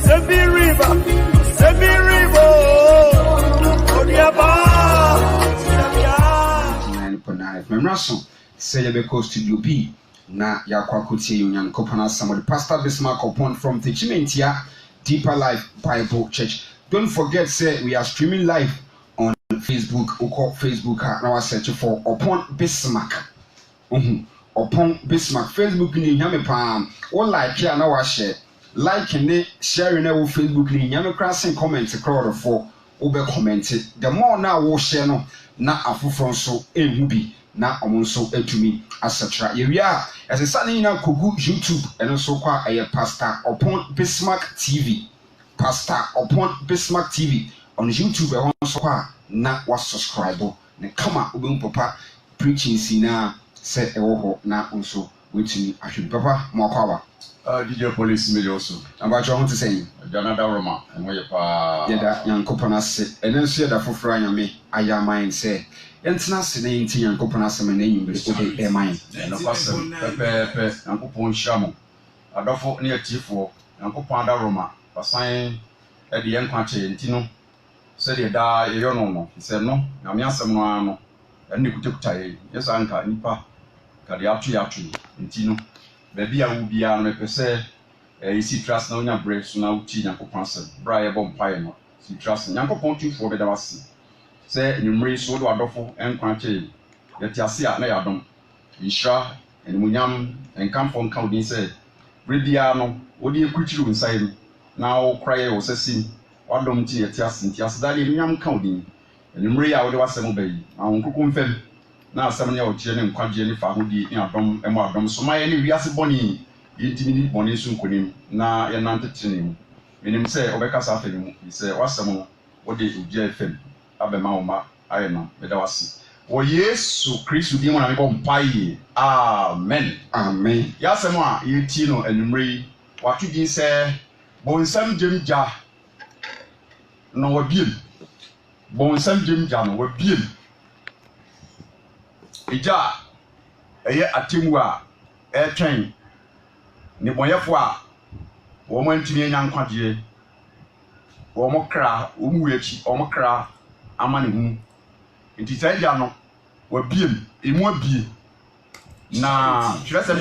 Semi river, Odiaba. 9.9. Memraso, Celebeko Studio B. Na Yakwakuti Union Kopana Samari Pastor Bismarck upon from Techimentia Deeper Life Bible Church. Don't forget, say we are streaming live on Facebook. We call Facebook now I search for upon Bismarck. Upon Bismarck Facebook ni nyame pam. All like here now I share. Like and sharing our Facebook ni nyame crossing comment crowd for ube commented. The more now we share no na afufron so ehubi. Na omonso etumi asatra yewia esesa ni na kogu YouTube eno so kwa Pastor upon Bismarck TV on YouTube e won so kwa na wa subscribe ne kama obem papa preaching sina se e wo ho na onso wetumi ahwe papa mo akwa DJ Police Milioso amba cho ho tse Janada Roma enwe pa yeda yankopana se enen so yeda foforo anyame ayaman se entina se ne ntin yankopana se me na nyimbre ode e man no kwasem pepe yankopon hyamo adofo ne atifo yankopon da Roma pasan e de yankwa che ntino se de da yeyo no se no na me asem no ano enne kutekuta yesa anka nipa ka de atu ntino baby a will be a mepese isi trust na onya break so na uti yankopon asem bra ye bom pae no si trust yankopon tifo be da wase se nyumre so do adofo enkwa che yeti ase a na yadom insha enmunyam enkamfo nka odin se brebia no odi ekuchiru nsai na wo kraye wo sesi wadom ti yeti ase dali enyam ka odin nyumre ya wo de wasem bayi awon kuku mfem na asem ne o chire ne nkwaje ne fa hodi ne adom emo adom so maye ne wiase boni yintimi ni boni so nkonim na ye nante tene menim se obekasa afeni mu se wasem no wo de ujia fem abema oma ayeno bedawasi wo Yesu Kristo di mo na me bom paye amen ya semo a yeti no anumre watu din se bonsam jemja no wabiem bonsam jemja no wabiem ija eye atemu a etwen ni bonyefo a wo mo ntimi anya nkwaje wo mo kra wo mu echi wo mo kra amane hu nti saja no wabiem emu abie na trese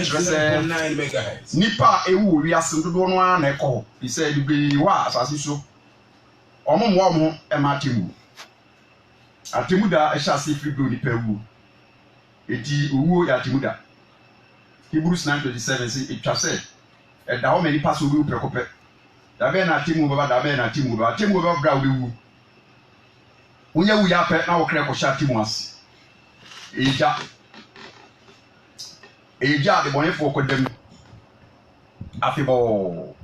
nipa ewu wiase dodo no a na ekọ bi se bi wa asase so omo e ma atemu da e sha se free go nipa ewu eti owu ya atemu da Hebrews 9:27 say etwa se e da o me nipa so bi prekope da be na atemu baba da be na atemu baba bra wu unya wu ya pe na wo kre ko sha timu ase eja de bonefo ko dem afebo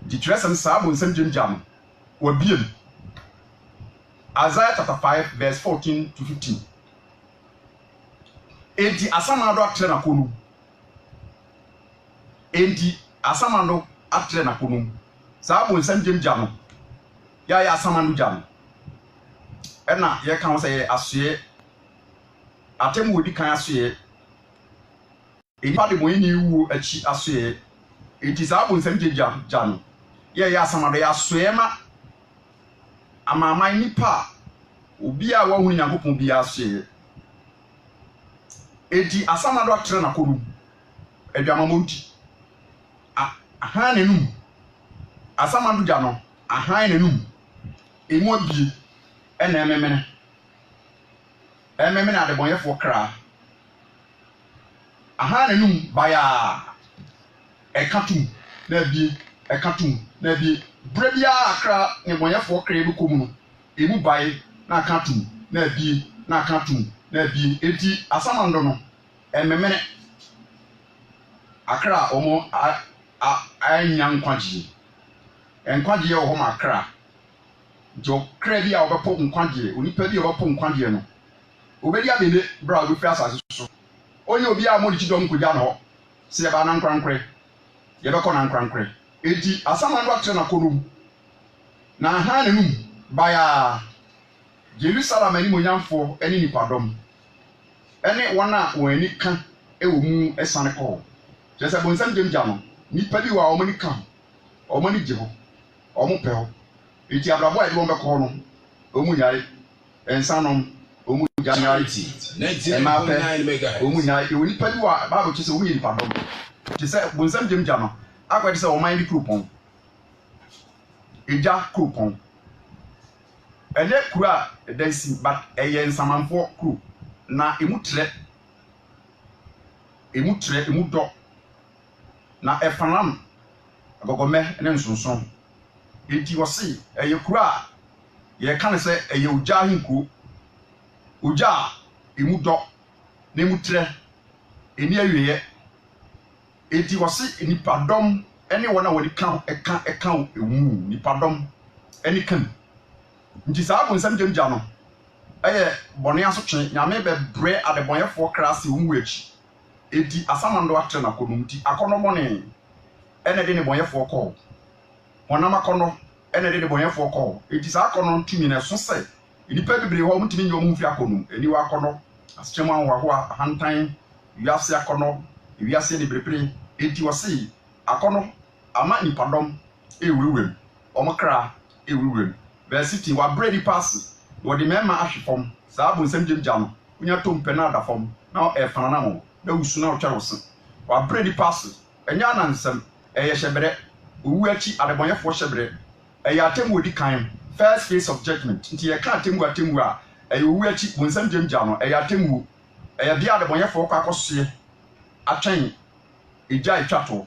di tresem sabo nsem jam wa biem Isaiah chapter 5 verse 14 to 15 enti asamando atre na konu sabo nsem jam ya asamando jam ena ye kan say asoe atemu odi kan asoe enipa de moyini wu achi asoe enti sabo nsem jam ye asamado ya asoe ma amama nipa obi a wa hu nyankopon bi asoe enti asamado atre na koru aduamamo nti aha nenum asamado ja no aha nenum emu abi ena ememene ade bonyefo kra aha nenum baya ekatum na bi brebia akra ne bonyefo kra ebu komu no emu baye na akatum na bi enti asamando no ememene akra omo anya nkwaje wo ho makra jo kredi a obepo nkwaje onipa bi obepo nkwaje no obedi abele bra obi fi asase so onye obi a mo di chidom kugya no se ye ba na nkwankre ye be ko na nkwankre edi asamando atre na konum na ha nenum baya Jerusalem ani monyamfo eni nipadom ene wona wani ka ewo mu esane ko je se bonsam jemja no nipa bi wa omani ka omani je ho omo pe ho enti abrabo a de won be ko no omu nyare ensanom omu januarity 99 megahertz omu nyare e woni padi wa ba bo chese omu yiri padom chese bonsam jemja no akwade se o man bi kupon eja kupon ene kura dansi but eye nsamanfo kru na emu do na efanam agogome ne nsonson enti wose eye kura ye kan se eye oja hinku oja emu do na emu tre eni awiye enti wose nipadom ene wona woni kan eka emu nipadom eni kan nti saa bonsam jamja no eye bone asotwe nyame be bre adebonyefo krase omu echi edi asamando atre na konum ti akono mone ene de ne bonyefo ko honam akono ene de ne bonyefo ko edi saa akono tumi na so se nipa bibre ho mutimi nyo mu fi akonum eni wa akono aschema ho hantan wiase akono wiase ne brepre edi wose akono ama nipadom ewuwem omokra ewuwem versity wa brady pass wo de mema ahwefom saa bonsam jamja no unya tompe na adafom na e fanana mo na wusu na otwa wosen wa brady pass enya na nsem eye hyebere owu achi adebonyefo hyebere eye atemu odi kan first phase of judgment nti ye ka atemu a eye owu achi bonsam jamja no eye atemu eye bia adebonyefo kwa akosue atwen eja etwato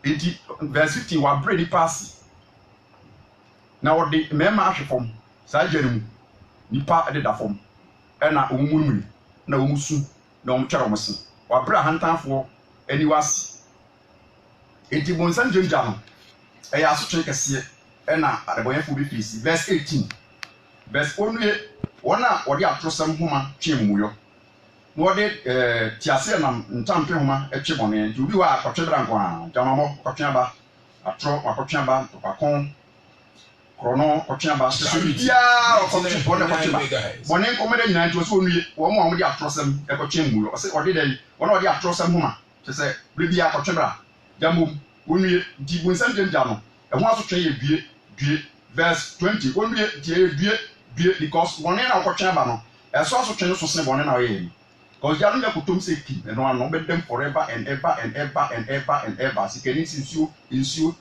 enti versity wa brady pass na wodi mema ahwefom saa jeremu nipa de da fom na omumurumuri na omusu na omtwere omse wa bra hantanfo ani wasi enti bonsam jamja no eya asotwe kese na adeboyefo bi fisi verse 18 verse onue wona wodi atrosam homa twemmuyo na wodi tiase na ntampe homa etwe bone nti obi wa akotwe branko a jamamo kotwe aba atro akotwe aba topakon krono kotwe aba ya okotwe bone kotwe aba bone komede nyina nti so onue wo mo amudi atrosam ekotwe mmuyo o se odi dai wona wodi atrosam homa te se bibia akotwe bra jamom onue nti bonsam jamja no eho asotwe ye due verse 20 onue die due because bone na okotwe aba no eso asotwe no so se bone na ye because ya no yakutom se ki eno ano bedem forever and ever and ever and ever and ever sikeni insuo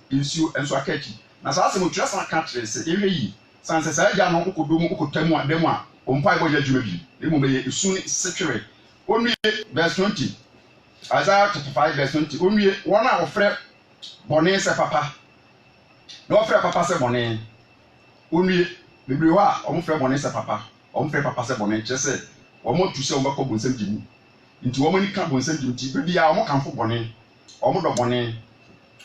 enso akachi na saa se mo twesa na country se ewe yi sanse saa ja no okodomu okotamu ademu a ompa ibo ya dwuma bi emu be esuni secure onue verse 20 Isaiah 55 verse 20 onue wona ofre bone se papa na ofre papa se bone onue bebre wa omfre bone se papa omfre papa se bone chese omo tu se omako bonsam jimu nti omo ni ka bonsam jimu ti be bia omo kanfo bone omo do bone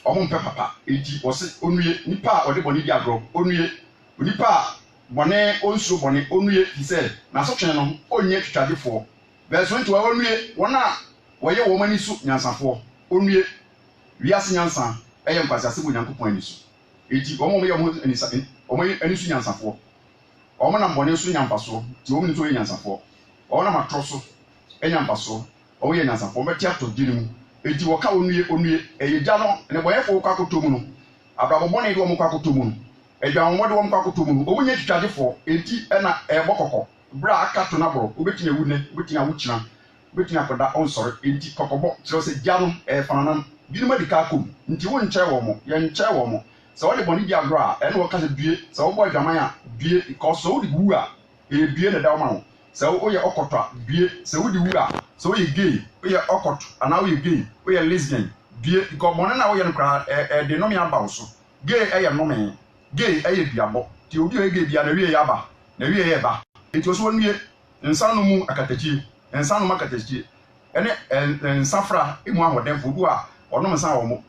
omo mpe papa enti wose onue nipa ode bone di agro onue nipa bone onso bone onue se na so twen no onye twitwadefo verse 20 wa onue wona woye wo mani su nyansafo onue wiase nyansa eye nkwase asebo nyankopon ani su enti omo ye omo anisa omo ani su nyansafo omo na bone su nyampaso ti omo ni so ye nyansafo ona matroso enyampaso owo ye nyansafo beti ato dirimu enti woka onue eyeja no ne boyefo kwa kotomu no abrabobone de wo kwa kotomu no edwanwo de wo kwa kotomu no owo nye twitwadefo enti na ebokoko bra akato na bro obetina wune obetina wuchina obetina koda onsore enti kokobo tiro se jano fananam binu medika akom nti wo nche wo mo ye nche wo mo se wo de boni dia agro a ene wo ka se due se wo boy dwaman a due because so de wu a due ne da wo ma wo se wo ye okotwa due se wo de wu a se wo ye gay wo ye okoto ana wo ye gay wo ye lesbian due because mo na wo ye nkra de no me aba wo so gay ye no me gay ye biabo ti obi ye gay bia na wie ye aba na wie ye ba enti oso wonue nsanu mu akatachi nsanu makatachi ene nsafra emu ahodemfo du a onom nsa wo mo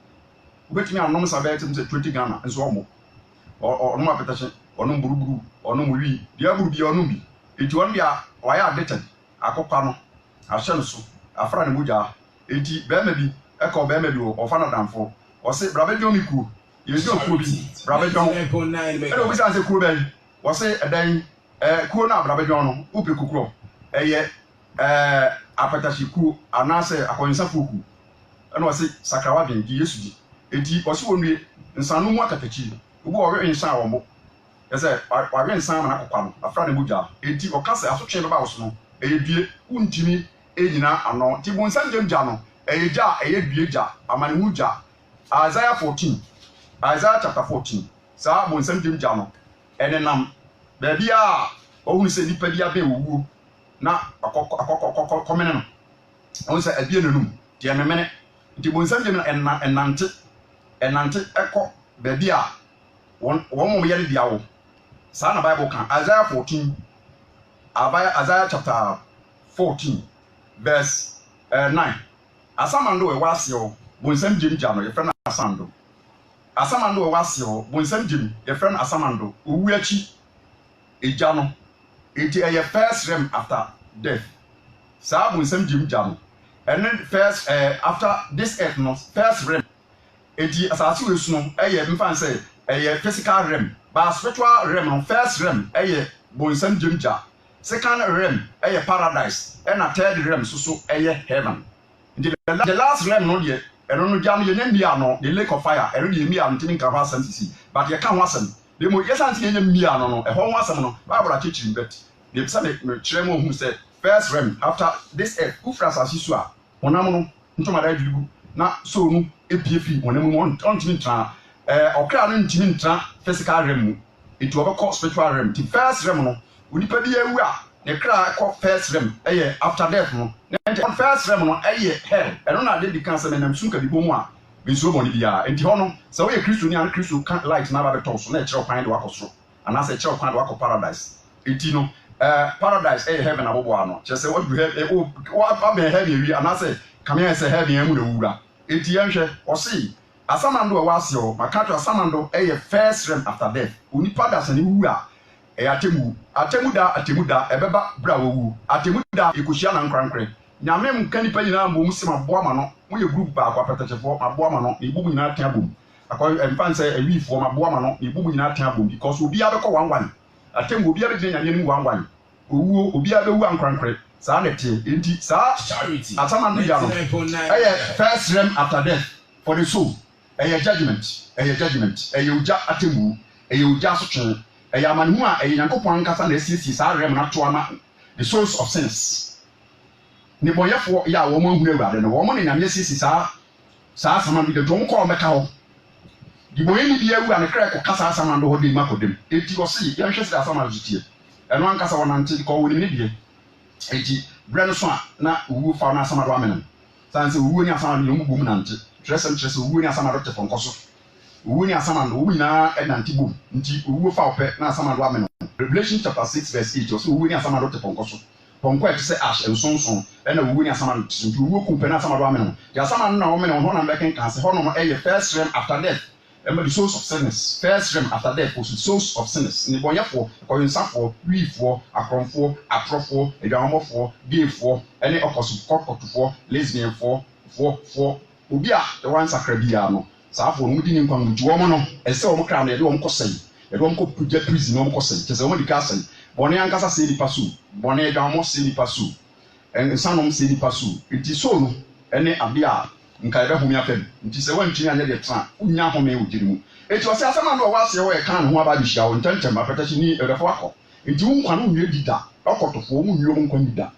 obetumi anom nsa ba etim se 20 Ghana nso wo mo onom apetache onom buruburu onom wi dia buru bia onom bi enti won bia waya addicted akokwa no ahye no so afra ne moja enti bema bi eko bema bi o fa na damfo o se brabe jo miku ye jo ku bi brabe jo e do bi san se ku ben o se edan ku na brabe jo no upe kukuro eye apatashi ku anase akonsa fuku ena o se sakrawa ben di yesu di enti o se wonue nsanu mu akatachi ubu o we nsan wo mo yese wa we nsan ma na kokwa no afra ne buja enti o kase asotwe be ba wo so no eyedie untimi enyina ano ti bu nsan jemja no eyeja eyedie ja amane hu ja Isaiah 14 Isaiah chapter 14 sa bu nsan jemja no enenam ba bia o hu se nipa bia be owu na akokko komene no on se abie nanum ti ememene ti bu nsan jemna enante ekọ baby a won mo yele dia wo sa na Bible kan Isaiah 14 Isaiah chapter 14 verse 9 asamando we wase o bo nsam jemja no ye frɛ na asamando we wase o bo nsam jem ye frɛ na asamando owu achi eja no enti eye first realm after death sa bo nsam jemja no and then first after this earth no first realm enti asase we su no eye mfa nse eye physical realm but spiritual realm no first realm eye bo nsam jemja second realm eye paradise and third realm so eye heaven. The last realm no dey eno no jam ye nyamia no the lake of fire eno dey mia no tin kan ho asem sisi but ye kan ho asem de mo yesan tin nyamia no e ho ho asem no Bible a chechiri bet de bisa me kire mo hu say first realm after this earth ufras asisu a onam no ntomada adwugu na so nu epiefi onam mu on tin tra okra no tin tra physical realm mu itu obekọ spiritual realm the first realm no onipa bi ewu a ne kra ko first realm eye after death no and first realm no eye hell eno na de kan se menam sunka bi bomu a benso boni bia enti ho no se we Kristo ni an Kristo kan light na ba beto so na kire kwan de wakosoro ana se kire kwan de wako paradise enti no paradise heaven abobo ano che se what you have what be heaven wi ana se kamia se heaven amu na wura enti yenhwe o se asamando wa ase o makato asamando first realm after death onipa da se ni wura atemuda ebeba bra wowu atemuda ekohia na nkwankre nyame mka nipa nyina mo musi maboa ma no mo ye group ba akwa petachefo maboa ma no ibubu nyina tia bom akwa emfanse awifo maboa ma no ibubu nyina tia bom because obi abekọ wanwan atemu obi abegye nyame ni wanwan owu obi abewu ankwankre saa nete enti saa charity atamando ya no first realm after death for the soul judgment uja atemu uja sotwe Yamanhu a Yankopon kasa na esisi sa rem na to ama the source of sins ni boyefo ya wo mo hu awurade no wo mo ne nyame esisi sa asama bi de dom ko meka ho di boye ni bi awu an kra ko kasa asama ndo ho de makodem eti wo se ya hwese da asama zutie eno an kasa wonante ko wo ni die eti bre no so a na wu fa na asama do amenem sanse wu ni asama do mu bom nante trese wu ni asama do te fonkoso wu ni asama ndo wu na enante bom nti wu fa ope na asama do amenem Revelation chapter 6 verse 8 so wu ni asama do te fonkoso ponko e se ash ensonson na wu ni asama do nti wu kumpe na asama do amenem ya asama no na wo menem ho na mbeken kan se ho no first realm after death the source of sinners first realm after death was the source of sinners ni bonyafo koyinsafo wiifo akronfo atrofo edwamofo geefo ene okosukotofo lesbianfo fo obi a the one sakrabia no saafo no di ni nkwan ntuo mo no ese o mo kra na de o mo kosai de o mo ko puja prison no mo kosai kese o mo dikasai bone ankasa se ni pasu bone edwamo se ni pasu ensanom se ni pasu iti so no ene abia nka ebe humi afem nti se wantwi anya de tra unya home ugirimu eti ose asama ndo wa se we kan ho aba bihia wo ntantem apetachi ni edefo akọ nti unkwa no hwe dida okotofo mu hwe nkwa dida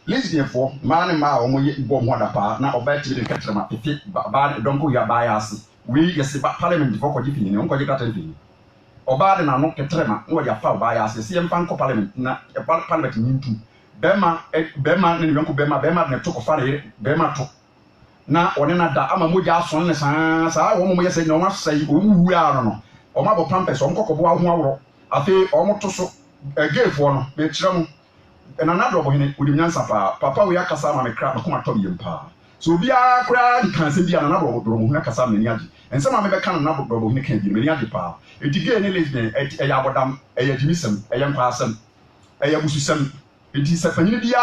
lesbianfo ma ne ma wo moye bom ho da pa na oba ti de katrama pepe ba donko ya ba ya ase we yesi ba parliament fo ko jipini ne onko je kata jipini oba de na no ketrema no ya fa ba ya ase se mfa nko parliament na parliament ni ntu bema ne nko bema ne to ko fa ne bema to na one na da ama moja ason ne saa wo mo yese ne o ma sai o mu wu ara no o ma bo pampers o nkokobo ahu awro afi o mo to so geefo no be kire mu na na do bo hene odi nyansa papa we akasa ma me kra ko ma to bi mpa so obi a kra kan se bia na do bo mu na kasa me ni age ense ma me be kan na do bo hene kan bi me ni age pa edige ne lesbian ya abodam ya jimisem ya nkwa asem ya bususem edi se fanyine bia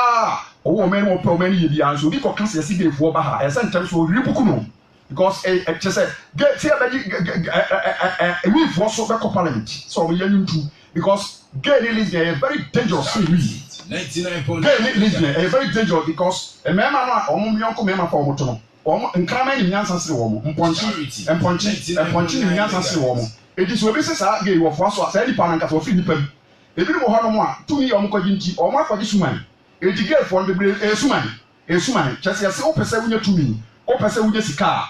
owo men wo pro men ye bia so bi ko kase si geefo ba ha ese ntem so ripuku no because che say get here be we for so be parliament so we yantu because gay lesbian is very dangerous to me 99.9 gay lesbian is very dangerous because e mema no omo mionko mema for omo to no omo nkrama ni nyansa sire wo mo mponchi ni nyansa sire wo mo It is obi sesa gay wo fo so say nipa nan ka so fi nipa bi ebi mo ho no mo a tumi o mo kwaji nti o mo akwaji suman edi gay fo no bebre esuman chese se o pese wunya tumi o pese wunya sika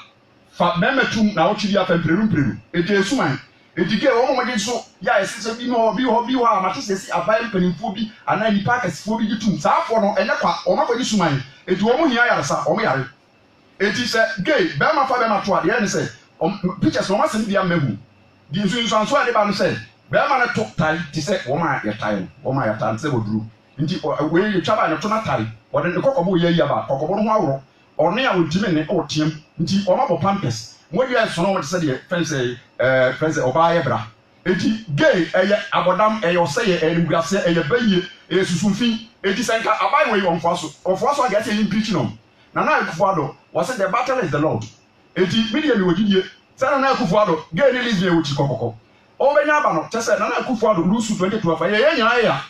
fa meme tum na o chiri afa mpreru edi esuman edi gay o mo gye so ya esese bi no bi ho a ma tese si abai mpanimfo bi ana nipa kasifo bi gitum sa afo no enye kwa o mo kwaji suman edi o mo hia yaresa o mo yare edi se gay be ma fa be ma to ade ne se pictures no ma se bia mehu di nso anso ade ba no se be ma na to tai ti se wo ma ya tai wo ma ya tai se boduru nti we ye twaba ne to na tai wo de kokobo ye ya ba kokobo no ho awro one ya wotime ne o tiem nti o ma bo pampers mo ye so no mo se de fence oba ye bra enti gay eye abodam eye oseye enugase eye baye eye susunfin enti senka abai we on faso get yin preach no na Akufo-Addo was the battle is the Lord enti media mi wodidie say na Akufo-Addo gay release me wuchi kokoko o benya aba no tese na Akufo-Addo lose 2012 ye nyina ya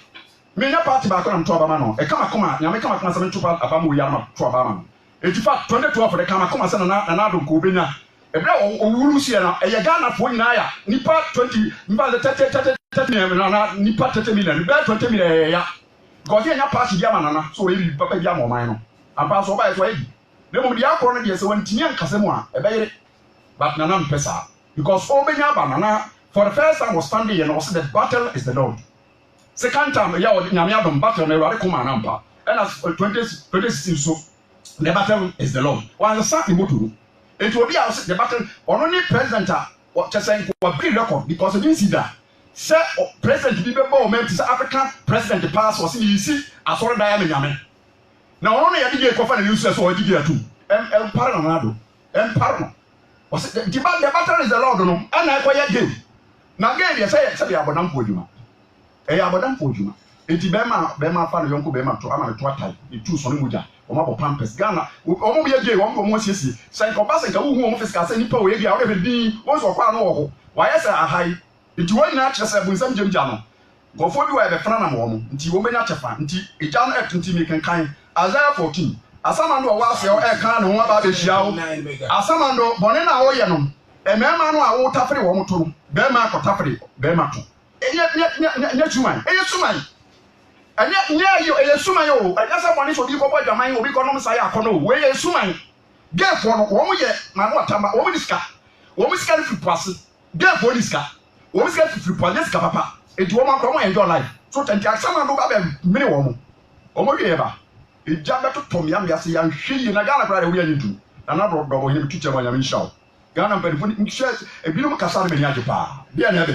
me nya party ba ko na mto abama no e kama koma nyame kama koma se mto abama wo ya ma to abama no enti fa 2012 de kama koma se na ado ko benya ebra o wuru sie na e ye Ghana fo nyina ya nipa 20 nipa 30 na nipa 30 million be 20 million ya because ye nya party dia manana so we bi papa dia mo man no ampa so ba e so e ne mo dia akoro no de se wantini ankase mu a e be yere but nana mpesa because o benya banana for the first time was standing and was the battle is the Lord. Second time ya o nyame adom battle na Awurade kuma na mpa and as 2016 so the battle is the Lord. One sa imoturu it will be out the battle only president what chesen ko break record because he didn't see that say president bi bebo o mem say African president pass was you see asoro da ya nyame na ono na ya dige ko fa na news so o dige atu em para na do em para no was the battle is the Lord no and I kwaya game na game ye say abodam po djuma abodam po djuma enti be ma fa no yonko be ma to ama to atai e tu so no muja o ma bo pampers Ghana o mo ye game o mo siesie sai ko ba sai ka wu mo fisika sai nipa o ye game o be din wo so kwa no wo ho wa ye say ahai enti wo nyina kire sai bunsam jemja no gofo bi wa be fana na mo mo enti wo benya chefa enti eja no enti mi kan Isaiah 14 asamando wa se o e kan no ho ba be hia wo asamando bone na wo ye no emema no a wo tafere wo moto no be ma ko tafere be ma to enya chuman enya suman enya yo enya suman yo enya sa bone so bi ko bo dwaman obi ko no sai akono we ye suman gefo no wo mo ye ma no atamba wo mo diska ni fripase gefo diska wo mo diska fripase diska papa enti wo ma ko mo enjoy life so tanti asamando ba be mini wo mo ye ba eja beto tom ya se ya hwe na Ghana kra de we anyitu na do bo hini tuche ma nyame nshaw Ghana mpani funi nkyes ebinom kasa na mani ajepa bia na be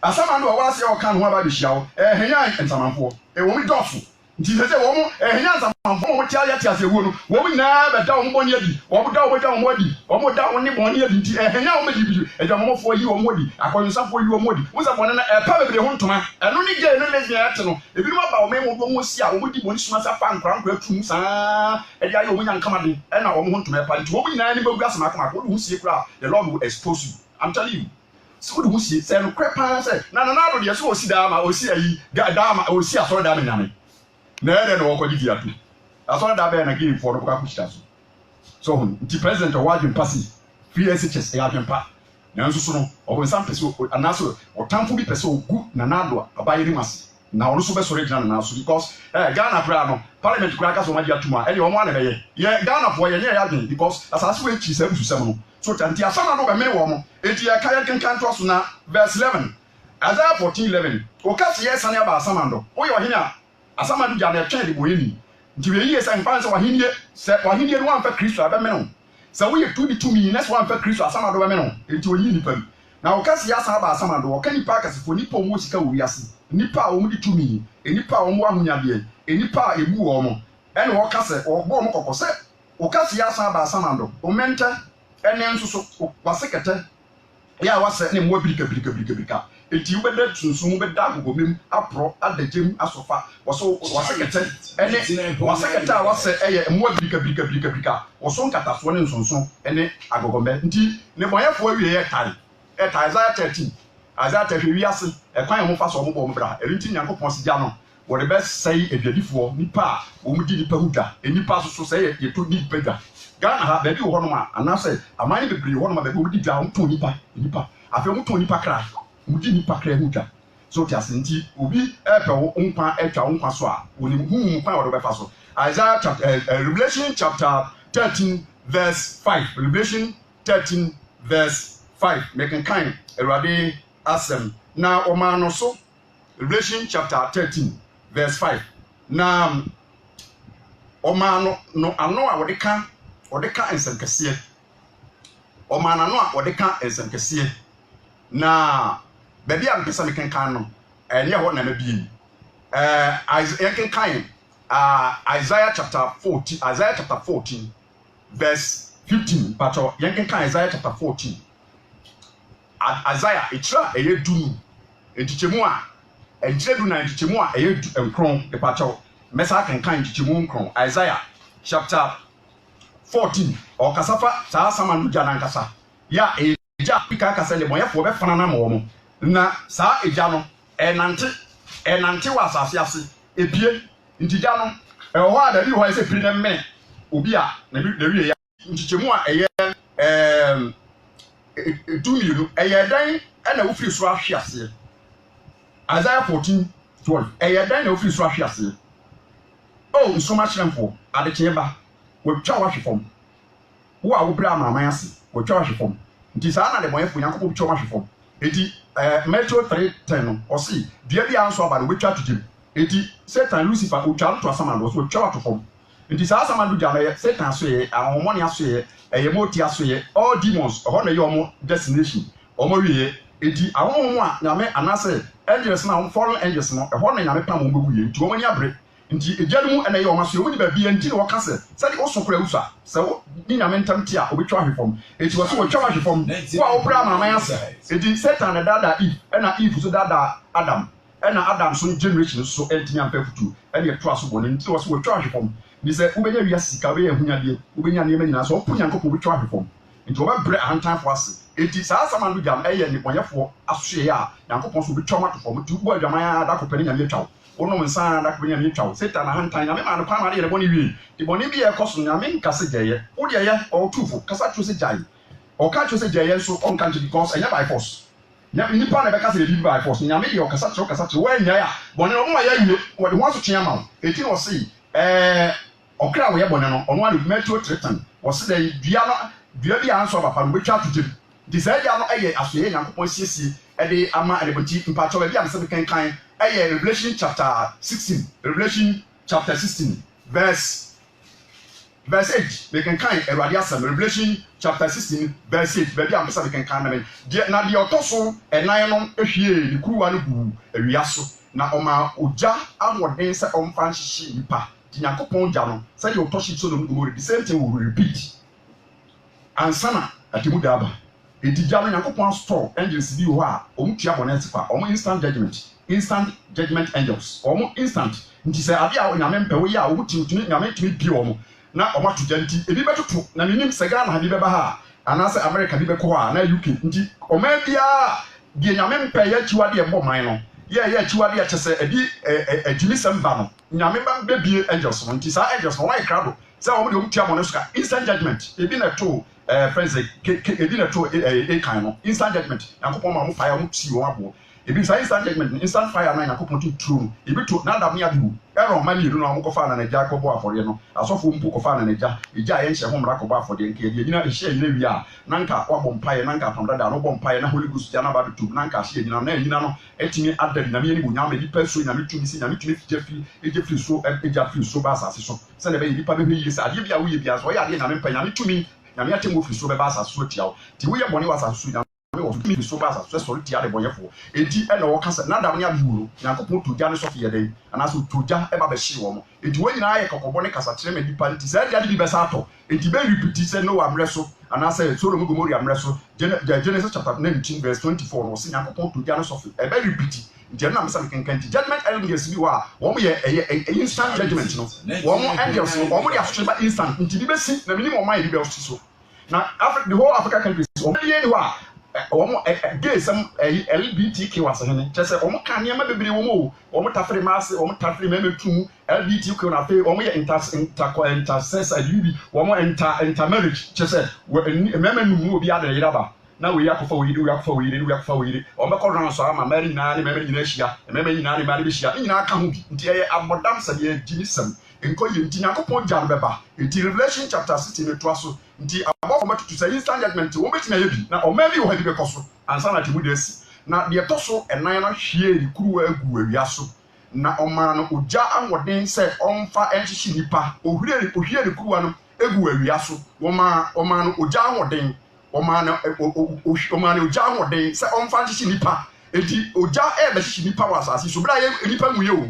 asamando wa se o kan ho aba de hyawo henya ntamanfo wo mi dofu nti se wo mo henya ntamanfo mo tia ya tia se wo no wo mi na be da wo boni adi wo mo da wo da wo adi wo mo da wo ni boni adi nti henya wo me di eja mo fo yi wo mo adi akonsafo yi wo mo adi wo sa boni na pa bebre ho ntoma eno ni ge no lesbian ate no ebinom aba wo me mo si a wo di boni suma sa fa nkran atum sa e dia yo wo nya nkama de e na wo mo ntoma pa nti wo mi na ni bagu asama kama ko wo sie kra the Lord will expose you. I'm telling you so do musi say no crepa say na do de so osi da ma osi ayi da ma osi asoro da me nyame na ere no ko di atu asoro da be na give for no ka kuchita so nti president owadun pasi PSHS ya pempa na nso so no obo sam pese anaso otamfo bi pese ogu na nado abaye ni masi na ono so be sore gina na so because Ghana pra no parliament kura ka so ma di atuma e o mo na be ye Ghana for ye ya adwen because asase we chi se bususam no so tanti asana no be me wo mo enti ya kaya kenkan to so na verse 11 Isaiah 14:11 o ka se yes ane aba asamando o ye ohina asamando ja na twen de boyeni nti we yi se mpan se wahindie no amfa Kristo abe me no se wo ye tu di tumi next one amfa Kristo asamando be me no enti o yi ni pam na o ka se yes aba asamando o ka ni pa kasefo ni pa mo sika wo wiase nipa o mu di tumi enipa o mu ahunyade enipa ebu wo mo ene o ka se o bo mo kokose o ka se yes aba asamando o menta ene nso so wasekete ya wase ne mo birika enti ubeda tunsun ubeda gogomem apro adajem asofa wasekete ene wasekete a wase eye mo birika woso nkataso ne nsonson ene agogombe enti ne boyefo awie ye tai Isaiah 13 Isaiah 13 wiase kwan mo fa so mo bo mo bra enti Nyankopon se dia no wo de be sei eduadifo nipa wo mu di nipa huda enipa so sei ye to di pega Ghana ha baby wo no ma anase amani bebre wo no ma baby wo di dwa wo to nipa afi mu to nipa kra mu di nipa kra hu twa so ti asenti obi epe wo nkwa etwa nkwa so a woni hu nkwa wo do befa so Isaiah chapter Revelation chapter 13 verse 5 Revelation 13 verse 5 making kind Erade asem na oma no so Revelation chapter 13 verse 5 na oma no ano a wode ka ensem kese oma na no a wode ka ensem kese na baby am pesa making kan no enye ho na na bi Isaiah kind Isaiah chapter 14 verse 15 but yanken kan Isaiah chapter 14 Isaiah etira eyedunu entichemu a enchiredu na entichemu a eyedu enkron de pacho mesa kan entichemu nkron Isaiah chapter 14 o kasafa saa samanu jana nkasa ya eja pika kasa le moyefo be fana na mo na saa eja no enante wa asase ase ebie ntija no eho a da bi ho ese piri na me obi a na wi ya nchichemu a eye edumiru eye dan na wo firi so ahwe ase Isaiah 14:12 eye dan na wo firi so ahwe ase oh nsoma kyeremfo adekye ba wo twa wa hwefom wo a wo bra amaman ase wo twa wa hwefom nti saa na de moyefo Yankopɔn twa wa hwefom eti Matthew 3:10 no osi dua bi anso aba no wo twa tujem eti Satan Lucifer o twa to asama no so twa wa hwefom nti saa asama do jana ye Satan so ye ahomoni aso ye moti aso ye all demons ho na ye omo destination omo wie eti ahomo a nyame anase angels na fallen angels no ho na nyame pam omo buye nti omo ni abre nti ejanu mu na ye omo so omo ni ba bia nti na wokase se de osokora usa se ni nyame ntamti a obetwa hwefom eti wo so wo twa hwefom wo a obra mama yase eti Satan na dada Eve so dada Adam na Adam so generation so entimi ampefutu ene eto aso bone nti wo so wo twa hwefom ni se ubenya wi asika we ehunyade ubenya ne ma nyina so opo Yankopɔn bi twa hwefom nti wo ba bre ahantanfo ase enti saa samanu jam eye ni ponyefo asoye a Yankopɔn so bi twa matofom nti wo adwaman a da kopani nyame twa wono nsa da kopani nyame twa Satan ahantan nyame ma no kwa ma de bone wi ti bone bi e koso nyame nkase geye wo de ye o tufo kasa tro se jai o ka tro se jeye so on kan because enya by force nya nipa na be kasa de by force nyame de o kasa tro wo enya ya bone no ma ya wie wo de ho so twa ma enti no se okra wo ye bone no ono ade Matthew 3:10 wo se de dua bi anso papa no betwa tujem di sa dia no eye asoye Yankopɔn siesie ede ama eleboti mpacho ba bi am se kan eye Revelation chapter 16 verse 8 we can kind Erade asem Revelation chapter 16 verse 8 ba bi am se kan na me na de otoso enan no ehwie ni kuruwa no bu awiaso na oma oja amoden se omfa nhihye nipa Yankopɔn ja no say you touch it so no go the same thing will repeat ansana atimu daba etija no Yankopɔn store angels bi ho a omutua bonnet fa omo instant judgment angels omo instant nti say ade a nyame mpewo ya omutumi nyame tumi bi omo na omo atoja nti ebi betoto na minim sega na bi beba ha anase America bi beko ha na UK nti omo bia die nyame mpe ya chiwade ebo man no ye chiwade ya chese ebi adimi semba no nyame ba bebie angels no nti sa angels no why crowd say omo de omutua bonnet so instant judgment ebi na to friends ebi na to kan no instant judgment Yankopɔn ma mo fire mo ti won abo ebi sa instant judgment instant fire na Yankopɔn to true ebi to na Adam ya du error ma ni no mo ko fa na naja ko bo afore no asofo mpu ko fa na naja eja ye nhye ho mra ko bo afore nke ye nyina ehye nyina wi a na nka wa bompaye na nka pam dada no bompaye na Holy Ghost ya na ba do na nka hye nyina na nyina no etimi adam na me ni bunya me di peso na me tumi si na me tumi eje so ba asase so se na be yi pa be hwe yi se ade bia wo ye bia so ya ade na me pa na me tumi nyame atem ofiri so be ba asase so tiawo ti wo ye bone wa asase so nyame wo tumi so ba asase so tia de boyefo enti e na wo kasa na dam ne abuuro Yankopɔn toja ne so fe ye den ana so toja e ba be hye wo mo enti wo nyina ye kokobone kasa kire me dipa enti se dia de bi be sa ato enti be repeat se no amre so ana se Sodom Gomorrah amre so Genesis chapter 19 verse 24 no se Yankopɔn toja ne so fe e be repeat nti na msa kenkan ti judgment angels bi wa wo ye instant judgment no wo mo angels no wo mo dia so ba instant nti bi be si na minimum o man bi be so na Africa the whole Africa countries wo ye ni wa wo mo gay some LGBTQ wasa hene chese wo mo kan ne ma bebre wo mo tafre maase wo mo tafre ma metu LGBTQ na fe wo mo ye intersex adubi wo mo intermarriage chese mema nu mu obi adere yiraba na we yakɔfa we yakɔfa we ɔmbɛkɔ ran so ama mari nyinaa ne mɛmɛ nyinaa hyia mɛmɛ nyinaa ne mari hyia nyinaa ka ho bi nti ɛyɛ abɔdam sɛ yɛ gyimi sɛm nkɔ yɛ nti Nyankopɔn gya no bɛba nti Revelation chapter 16 ne toa so nti abɔfo mɛtutu sɛ instant judgment wɔn bɛtumi ayɛ bi na ɔma bi wɔ ha bi bɛkɔ so ansa na temu de asi na deɛ tɔ so ɛnan no hwie ne kuruwa agu awia so na ɔmaa no ogya ahoɔden sɛ ɔmfa ɛnhyehye nipa ohwie ne kuruwa no egu awia so ɔmaa no ogya ahoɔden ɔmaa no ogya ahoɔden sɛ ɔmfa hyehye nipa eti ogya ɛbɛhyehye nipa wɔ asase so bra yɛ nipa nwuye o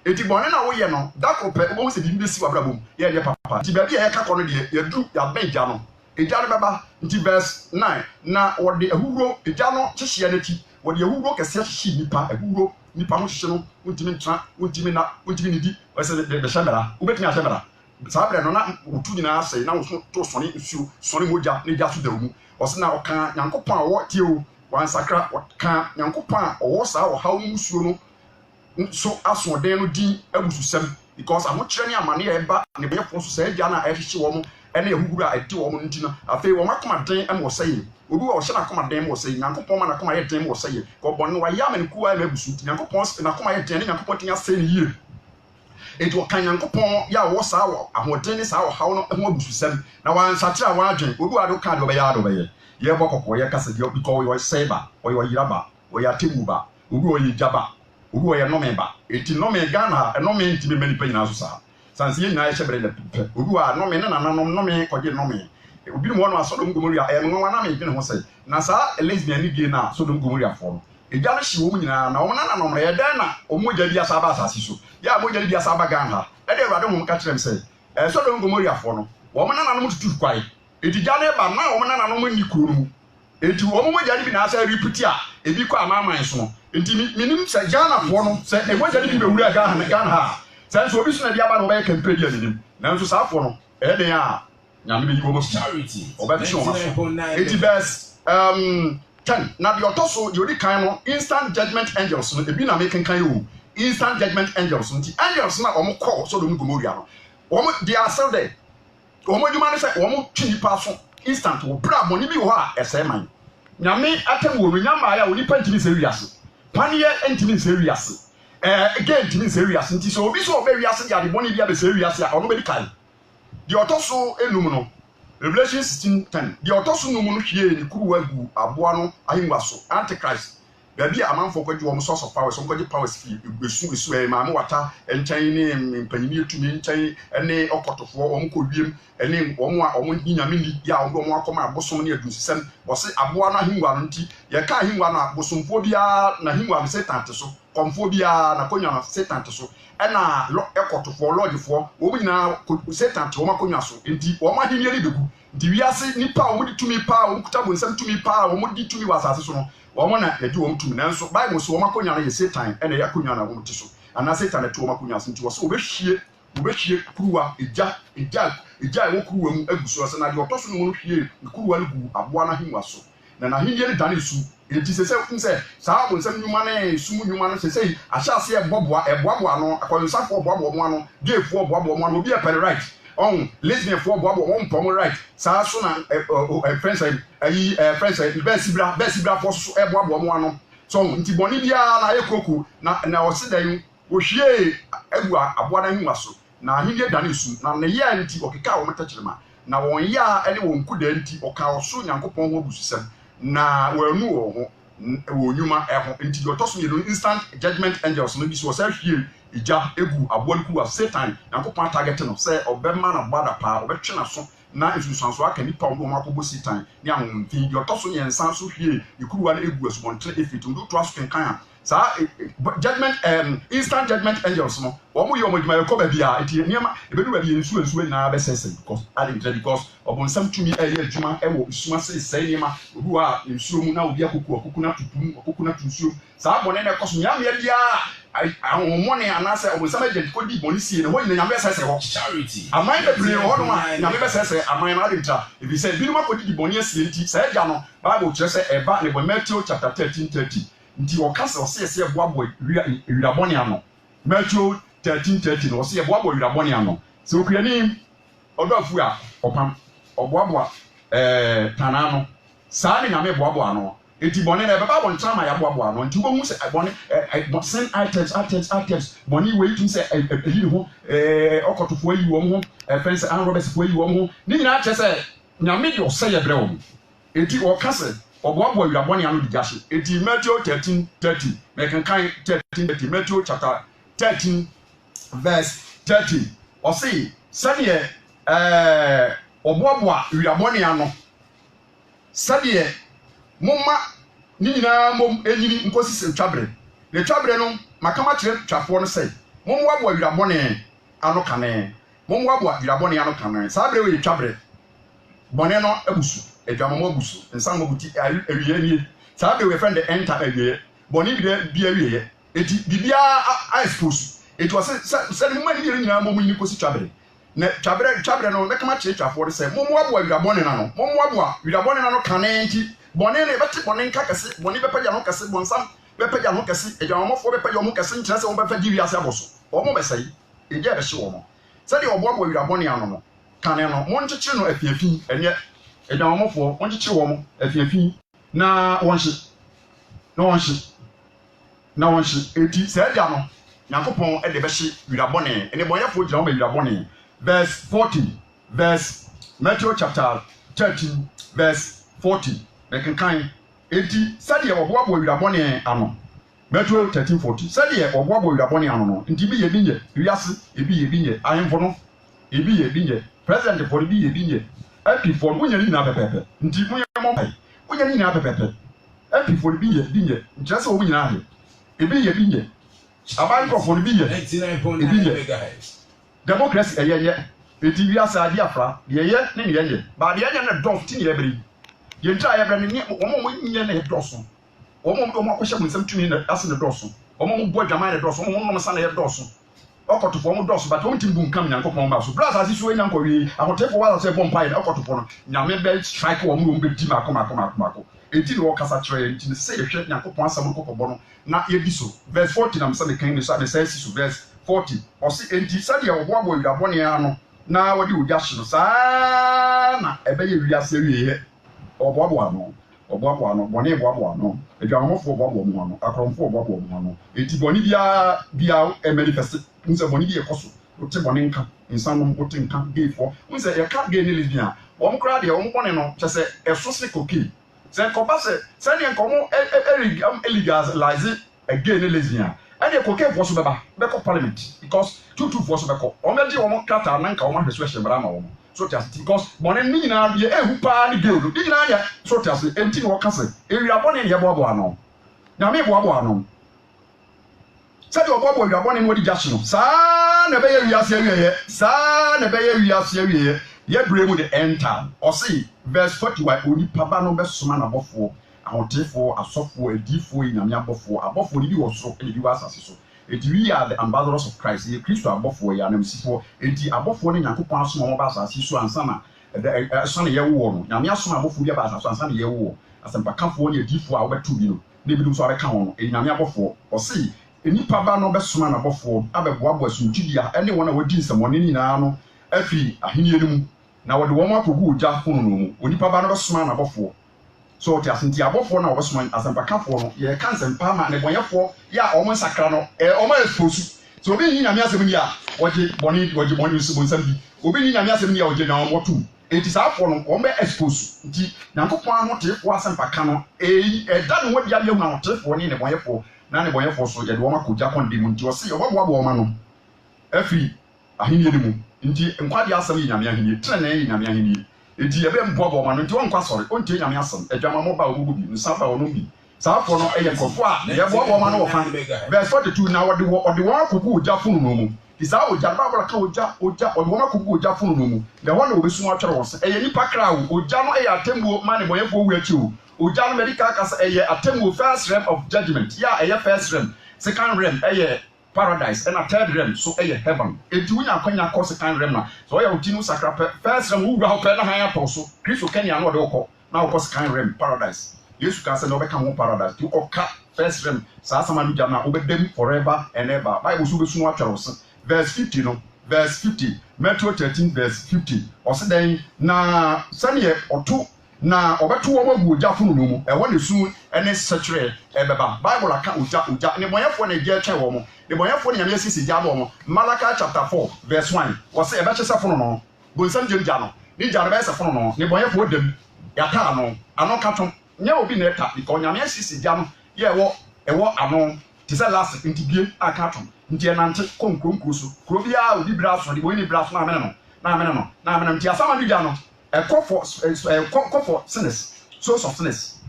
eti bɔne na woyɛ no dako pɛ wɔn sɛ bibi bɛsi wɔ abrabom yɛ papa nti baabi a yɛka kɔ no deɛ yɛduru yɛabɛn gya no egya no bɛba nti verse 9 na wɔde ahuro egya no hyehyeɛ n'akyi wɔde ahuro kɛseɛ hyehye nipa ahuro nipa ho hyehye no wontimi ntena wontimi nidi wɔsɛ de hyɛ mɛra wobɛtumi ahyɛ mɛra saa brɛ no na wotu nyinaa asɛe na woso to sɔne nsuo sɔne mogya ne gya so da mu ɔsɛ na ɔka Nyankopɔn a ɔwɔ tie o wansakra ɔka Nyankopɔn a ɔwɔ saa ɔhaw mu nsuo no nso asoɔden no din abususɛm because ahokyerɛ ne amane a ɛba ne bɛyɛfoɔ so saa agya no a ɛhyehyɛ wɔn ɛne ahuguru a ɛde wɔn nti no afei wɔn akomaden ma wɔsɛe obi wɔ ɔhyɛ n'akomaden ma wɔsɛe Nyankopɔn ma n'akoma yɛ den ma wɔsɛe kɔbɔne no wayɛ amanekuwa ma abusu nti Nyankopɔn n'akoma yɛ den ne Nyankopɔn tenya sɛ ne yie enti wɔka Nyankopɔn yɛ a wɔ saa wɔ ahoɔden ne saa ɔhaw no ho abususɛm na wansakyerɛ a wɔadwen obi wɔ ade ka deɛ ɔbɛyɛ ade ɔbɛyɛ yɛbɔ kɔkɔɔ yɛ kasa deɛ because ɔyɛ sɛba ɔyɛ ɔyiraba ɔyɛ atemuba obi ɔyɛ gyaba obi ɔyɛ nnɔme ba enti nnɔme Ghana ha nnɔme ntimi mɛ nipa nyinaa so saa sanse yɛ nyinaa yɛhyɛ bɛrɛ lɛ pɛ obi wɔ nnɔme ne nananom nnɔme kɔgye nnɔme obi mu wɔn Sodom Gomorrah ɛyɛ nwanwa na mɛ dwene ho sɛ na saa lesbian ni gay na Sodom Gomorrah fo no egya no hye wɔn nyinaa na wɔn nananom yɛ dɛn na wɔn gya bi asa ba asase so yɛ a wɔn gya bi asa ba Ghana ha ɛde Awurade ho ka kyerɛ m sɛ Sodom Gomorrah fo no wɔn nananom tutu kwae eti gya ne ba na wɔn nananom ni kuro no mu eti wɔn gya bi na asa repeat a ebi kɔ amaman so no enti minim sɛ Ghana fo no sɛ egya bi bewura Ghana ha sɛ nso obi so na bi aba na ɔbɛyɛ campaign dia nim nanso saa fo no ɛyɛ den a nyame bi wɔn charity ɔbɛtwe wɔn so eti verse 10 na deɛ ɔtɔ so deɛ odi kan no instant judgment angels no ebi na mekenkan yi o instant judgment angels nti angels na wɔn kɔ Sodom Gomorrah no wɔn they are still there wɔn adwuma ne sɛ wɔn twi nipa so instant wɔ bra bɔne bi wɔ hɔ a ɛsɛe man nyame atam wɔ no nyama ya onipa ntimi sɛ wiase paneɛ ntimi sɛ wiase again ntimi sɛ wiase nti so obi so ɔbɛ wiase de ade bɔne bi abɛsɛ wiase a ɔno bɛdi kan deɛ ɔtɔ so enum no Revelation 16:10 deɛ ɔtɔ so num no hwie ne kuruwa gu aboa no ahengua so Antichrist baabi a amanfo kɔgye wɔn source of powers wɔn kɔgye powers fi esu maame wata nkyɛn ne mpanyini etumi nkyɛn ne ɔkɔtofoɔ wɔn kɔ wiem ne wɔn a wɔn nyame ni ya wɔn akɔma abosom ne adusisɛm wɔse aboa no ahengua no nti yɛka ahengua no abosomfoɔ biara na ahengua no Satan te so kɔmfoɔ biara na konwa no Satan te so ɛna ɛkɔtofoɔ lɔgyefoɔ wɔn nyinaa Satan te wɔn akonnwa so nti wɔn ahenni ani begu nti wiase nipa a wɔn de tumi paa wɔn kuta bonsam tumi paa wɔn de tumi wɔ asase so no wɔn na yɛde wɔn tumi nanso Bible so wɔn akonnwa no yɛ Satan ɛna yɛ akonnwa na wɔn te so ana Satan ɛte wɔn akonnwa so nti wɔsɛ wɔbɛhwie kuruwa egya ɛwɔ kuruwa mu agu so ɔsɛ na deɛ ɔtɔ so no wɔn hwie kuruwa no gu aboa no ahengua so na n'ahenni no dane su enti sɛ saa bonsam nnwuma ne sum nnwuma no sɛ ahyɛ ase ɛboaboa no akɔnsafoɔ boaboa mo ano gayfoɔ boaboa mo ano obi ɛpɛre right ɔn lesbianfoɔ boaboa wɔn mpɔm right saa so na friends bɛsibrafoɔ so ɛboaboa mo ano so nti bɔne biara na ayɛ koko na ɔse dan wɔhwie agu aboa no ahengua so na ahenni dane su na ne yɛ nti ɔkeka wɔn tɛkyerɛma na wɔn yɛ ɛne wɔn kuda nti ɔka ɔso Nyankopɔn ho abususɛm na wɔanu wɔ ho wɔ nnwuma ɛho nti deɛ ɔtɔ so yɛ no instant judgment angels no bi so ɔsɛ hwie egya egu aboa no kuwa Satan Nyankopɔn target no sɛ ɔbɛma na bada paa ɔbɛtwe na so na nsusuanso aka nipa wɔn akɔbɔ Satan ne ahomfin deɛ ɔtɔ so yɛ nsa so hwie ekuruwa no egu asubɔnten efiti ndo to aso kenkan a saa judgment instant judgment angels no wɔn yɛ wɔn adwuma yɛkɔ baabi a eti nneɛma ebedu baabi yɛ nsuo nyinaa bɛsɛsɛ because adi because ɔbɔnsam tumi ɛyɛ adwuma ɛwɔ nsuma sɛsɛ nneɛma obi wɔ a nsuo mu na obi akoko na tutum akoko na tu nsuo saa bɔnɛ na ɛkɔ so nyamea biara ahomɔne anaasɛ ɔbɔnsam agent kɔdi bɔne sie na hɔ nyina nyame bɛsɛsɛ hɔ charity aman bebree wɔ hɔ no a nyame bɛsɛsɛ aman no adi ntra ebi sɛ binom akɔdi di bɔne asie nti saa agya no Bible kyerɛ sɛ ɛba ne bɔ Matthew chapter 13:30 nti ɔkasa ɔsɛ boaboa wirabɔne ano Matthew 13:30 no ɔsɛ boaboa wirabɔne ano sɛ okuani ɔdɔfo a ɔpam ɔboaboa tana no saa ne nyame boaboa no enti bɔne na ɛbɛba bɔ ntrama ya boaboa no nti wo mu sɛ bɔne send items bɔne we tum sɛ ɛyi ho ɔkɔtofo yi wɔm ho fɛnse an roberts fo yi wɔm ho ne nyinaa kyerɛ sɛ nyame de ɔsɛ yɛ brɛ wɔm enti ɔka sɛ ɔboaboa wira bɔne ano de gahye enti Matthew 13:30 mekenkan 13:30 Matthew chapter 13 verse 30 ɔse sɛdeɛ ɔboaboa wira bɔne ano sɛdeɛ momma ni nyinaa mom enyini nkosi sɛ twabere le twabere no makama kyerɛ twafoɔ no sɛ mommoaboa wira bɔne ano kane mommoaboa wira bɔne ano kane saa bere we twabere bɔne no abusu adwamamo abusu nsan mo buti awiye nie saa bere we friend enter awiye bɔne bi awiye eti bibia a expose eti wɔ sɛ momma ni nyinaa mom nyini kosi twabere na twabere no makama kyerɛ twafoɔ no sɛ mommoaboa wira bɔne na no mommoaboa wira bɔne na no kane nti bɔne ne bɛte bɔne nka kɛse bɔne bɛpɛgya no kɛse bɔnsam bɛpɛgya no kɛse adwamamɔfoɔ bɛpɛgya no kɛse nkyerɛ sɛ wɔn bɛfɛ di wiase abɔso wɔn bɛsɛe ɛgya bɛhye wɔn sɛdeɛ ɔboaboa wira bɔne ano no kane no monkyekyere no afiafi ɛnyɛ adwamamɔfoɔ monkyekyere wɔn afiafi na wɔnhye eti sɛ ɛgya no nyankopɔn ɛde bɛhye wira bɔne ɛne bɔnyɛfoɔ gyina wɔn bɛ wira bɔne verse 40 verse Matthew chapter 13 verse 40 mekenkan enti sɛdeɛ ɔboaboa wira bɔne ano Matthew 13:40 sɛdeɛ ɔboaboa wira bɔne ano no nti bi yɛ bi nyɛ wiase ebi yɛ bi nyɛ ahemfo no ebi yɛ bi nyɛ president for bi yɛ bi nyɛ AP for munya ni nyinaa pɛpɛpɛ nti munya mo pai munya ni nyinaa pɛpɛpɛ AP for bi nyɛ nkyerɛ sɛ wɔn nyinaa de ebi yɛ bi nyɛ aban for bi yɛ 99.9 MHz democracy ɛyɛ eti wiase ade afra deɛ yɛ ne yɛ ba deɛ yɛ ne dɔf ti ne yɛ bere yɛntra yɛ brɛ ne wɔn nyɛ ne dɔso wɔn akɔhyɛ mu nsɛm tumi na ase ne dɔso wɔn bɔ dwaman ne dɔso wɔn nom sa ne yɛ dɔso ɔkɔtofo wɔn dɔso but wɔn tim bu nkam nyankopɔn ba so blast ase so enya nkɔwie akɔtefo wa sɛ bɔ mpa yɛ ɔkɔtofo no nyame bɛ strike wɔn wɔn bɛ di mako eti ne wɔkasa kyerɛ nti ne sɛ yɛhwɛ nyankopɔn asɛm kɔkɔbɔ no na yɛdi so verse 40 na msɛ ne kan ne sa ne sɛ si so verse 40 ɔse enti sɛdeɛ ɔboaboa wira bɔne ano na wɔde ogya hye no saa na ɛbɛyɛ wiase wieyɛ ɔboaboa no bɔne boaboa no adwamamɔfoɔ boaboa mu ano akorɔmfoɔ boaboa mu ano enti bɔne bia manifest nsɛ bɔne bi yɛkɔ so wote bɔne nka nsanom wote nka gayfoɔ nsɛ yɛka gay ne lesbian wɔn koraa deɛ wɔn bɔne no kyɛ sɛ ɛso se cocaine sɛ nkɔba sɛ sɛdeɛ nkɔmo legalize gay ne lesbian ɛne cocaine foɔ so bɛkɔ parliament because tutufoɔ so bɛkɔ wɔn bɛgye wɔn krataa na nka wɔn ahwɛ so ɛhyɛ mmara ma wɔn so te ase because bɔne ne nyinaa yɛ ehu paa ne gay no ne nyinaa yɛ so te ase enti na wɔka sɛ ewia bɔne yɛ boaboa no nyame boaboa no sɛdeɛ ɔboaboa ewia bɔne no wɔde gya hye no saa na ɛbɛyɛ wiase awieɛ yɛbrɛ mu de enter ɔse verse 41 onipa ba no bɛsoma n'abɔfoɔ ahotefoɔ asɔfoɔ adiifoɔ yi nyame abɔfoɔ ne bi wɔ soro ne bi wɔ asase so eti we are the ambassadors of Christ ye Kristo abɔfoɔ yɛ anamsifoɔ eti abɔfoɔ ne nyankopɔn asoma wɔn ba asase so ansa na ɛso ne yɛwɔ no nyame asoma abɔfoɔ bi ba asase so ansa na yɛwɔ asɛmpakafoɔ ne adiifoɔ a wɔbɛto bi no ne bi nso abɛka wɔn no nyame abɔfoɔ ɔse nipa ba no bɛsoma n'abɔfoɔ abɛboaboa asumtidua ɛne wɔn a wɔdi nsɛmɔne nyinaa no afiri ahenni no mu na wɔde wɔn akɔgu ogya fono no mu onipa ba no bɛsoma n'abɔfoɔ so te asinti abɔfoɔ na wɔbɛsoma asɛmpakafoɔ no yɛ ka nsɛmpa ma ne bɔnyɛfoɔ yɛ a wɔn nsakra no wɔn expose so obi nyi nyame asɛm ni a wɔgye bɔne nsɛm bi obi nyi nyame asɛm ni a wɔgye na wɔn wɔtum eti saafoɔ no wɔn bɛ expose nti nyankopɔn ahotefoɔ asɛmpaka no ɛda ne wɔdi ayɛ mu ahotefoɔ ne bɔnyɛfoɔ na ne bɔnyɛfoɔ so yɛde wɔn akɔgya kɔnde mu nti wɔsi ɔbɛboaboa wɔn ano afiri ahenni no mu nti nkwadi asɛm yi nyame ahenni trenee yi nyame ahenni eti ebe mboaboa wɔn ano nti wɔn nkwa sɔre ontie nyame asɛm adwamamɔ ba wɔn bi nsa ba wɔn bi saafoɔ no ɛyɛ nkɔfo a yɛboaboa wɔn ano wɔ fan verse 42 na wɔde wɔn akɔgu ogya funu no mu ti saa ogya ba ka ogya ɔde wɔn akɔgu ogya funu no mu na wɔn na obesu atwere wɔn sɛ ɛyɛ nipa kra o ogya no ɛyɛ atemmuo ma ne bɔyɛfoɔ wu akyi o ogya no medical kasa ɛyɛ atemmuo first realm of judgment ya ɛyɛ first realm second realm ɛyɛ paradise and a third realm so ɛyɛ heaven eti wunya akwanya kɔ second realm na so ɔyɛ oti no sakra pɛ first realm wura hɔ pɛ na han atɔ so kristo kenya no ɔde ɔkɔ na ɔkɔ second realm paradise yesu ka sɛ na ɔbɛka ho paradise ti ɔka first realm saa sama no gya na ɔbɛdam forever and ever bible so bɛsu atwere wo se verse 50 no verse 50 Matthew 13 verse 50 ɔse dan na sɛneɛ ɔto na obeto wo magu ogya funu no mu ewo ne su ene sechere ebeba bible aka ogya ne boyefo na gye twe wo mo ne boyefo ne nyame asisi gya wo mo Malachi chapter 4 verse 1 wo se ebe kyese funu no bonsam gye gya no ni gya no be se funu no ne boyefo dem yata no ano kato nye obi na eta because nyame asisi gya no ye ewo ano ti se last ntibie akato nti enante konkronkro so kro bia obi bra so de boy ni bra so na amene no nti asama du gya no call for sinners, source of sinners.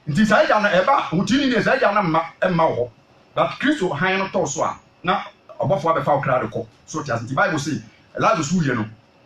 Nti sai ja na eba hutini ne sai ja na ma wo. But Christo han no to so a na obofo abefa okra de ko. So ti as the Bible say Lazarus wu ye no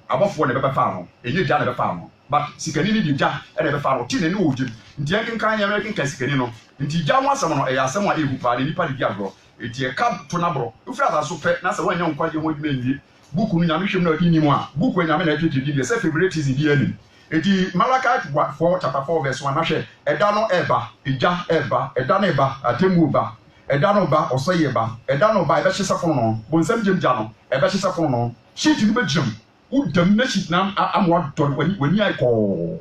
abofo ne befa no. Enye ja na befa no. But sikani ni di ja e na befa no. Ti ne wo gye. Nti enkenkan ya mekenkan sikani no. Nti ja ho asem no e asem a ehu pa ne nipa di agro. Eti e ka to na bro. Ufra za so pe na se wanya nkwaje ho adwuma nwie. Buku ni nyame hwem na odi ni mu a buku nyame na twetwe di se favoritism bi ani eti Malachi 4 chapter 4 verse 1 na hwe eda no eba ija eba eda no eba atemu ba eda no ba osoye ba eda no ba ebe hyese fono no bonsam jemja no ebe hyese fono no sheet ni bejam udam na sheet na amwa don wani ai ko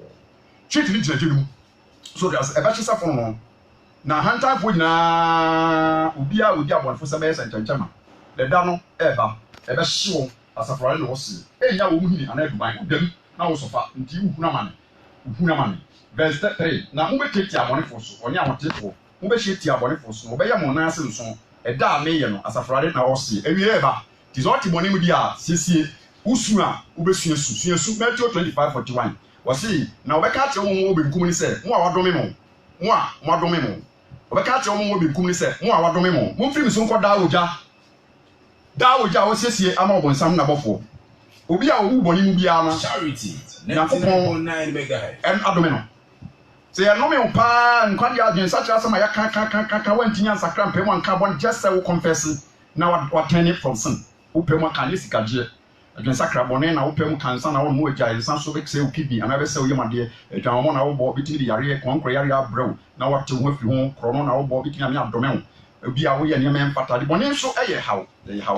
sheet ni jira so there's ebe hyese fono no na hanta fo na obi abonfo se be sentanchama eda no eba ebe hyewo asafrale no wosi enya wo muhini ana dubai udam na wo sofa nti uhuna mane verse 3 na mo beteti abonefo so onye ahotefo mo be hyeti abonefo so no be yam na ase nso eda a meye no asafrale na wosi ewie eba ti zo ti bonem di a sesie usu a wo be suesu Matthew 25:41 wosi na wo be ka che wo be nkum ni se mo a wadome mo wo be ka che wo be nkum ni se mo a wadome mo mo mfiri so nkoda oja wo siesie ama obonsam na bofo obi a owu boni mu bia no charity 99.9 megahertz en adome no se ya no me pa nkwadi adwen sacha sama ya ka wantinya sakra mpem anka bon just say we confess na what turn it from sin upem anka ni sikaje adwen sakra bone na upem kansa na won mu agya insan so be say ukibi ana be say oyemade adwan mo na wo bo bitini yare konkro yare abrew na what ho afi ho krono na wo bo bitini am adome ho obi a wo ye ne me mfata de bone so eye hawo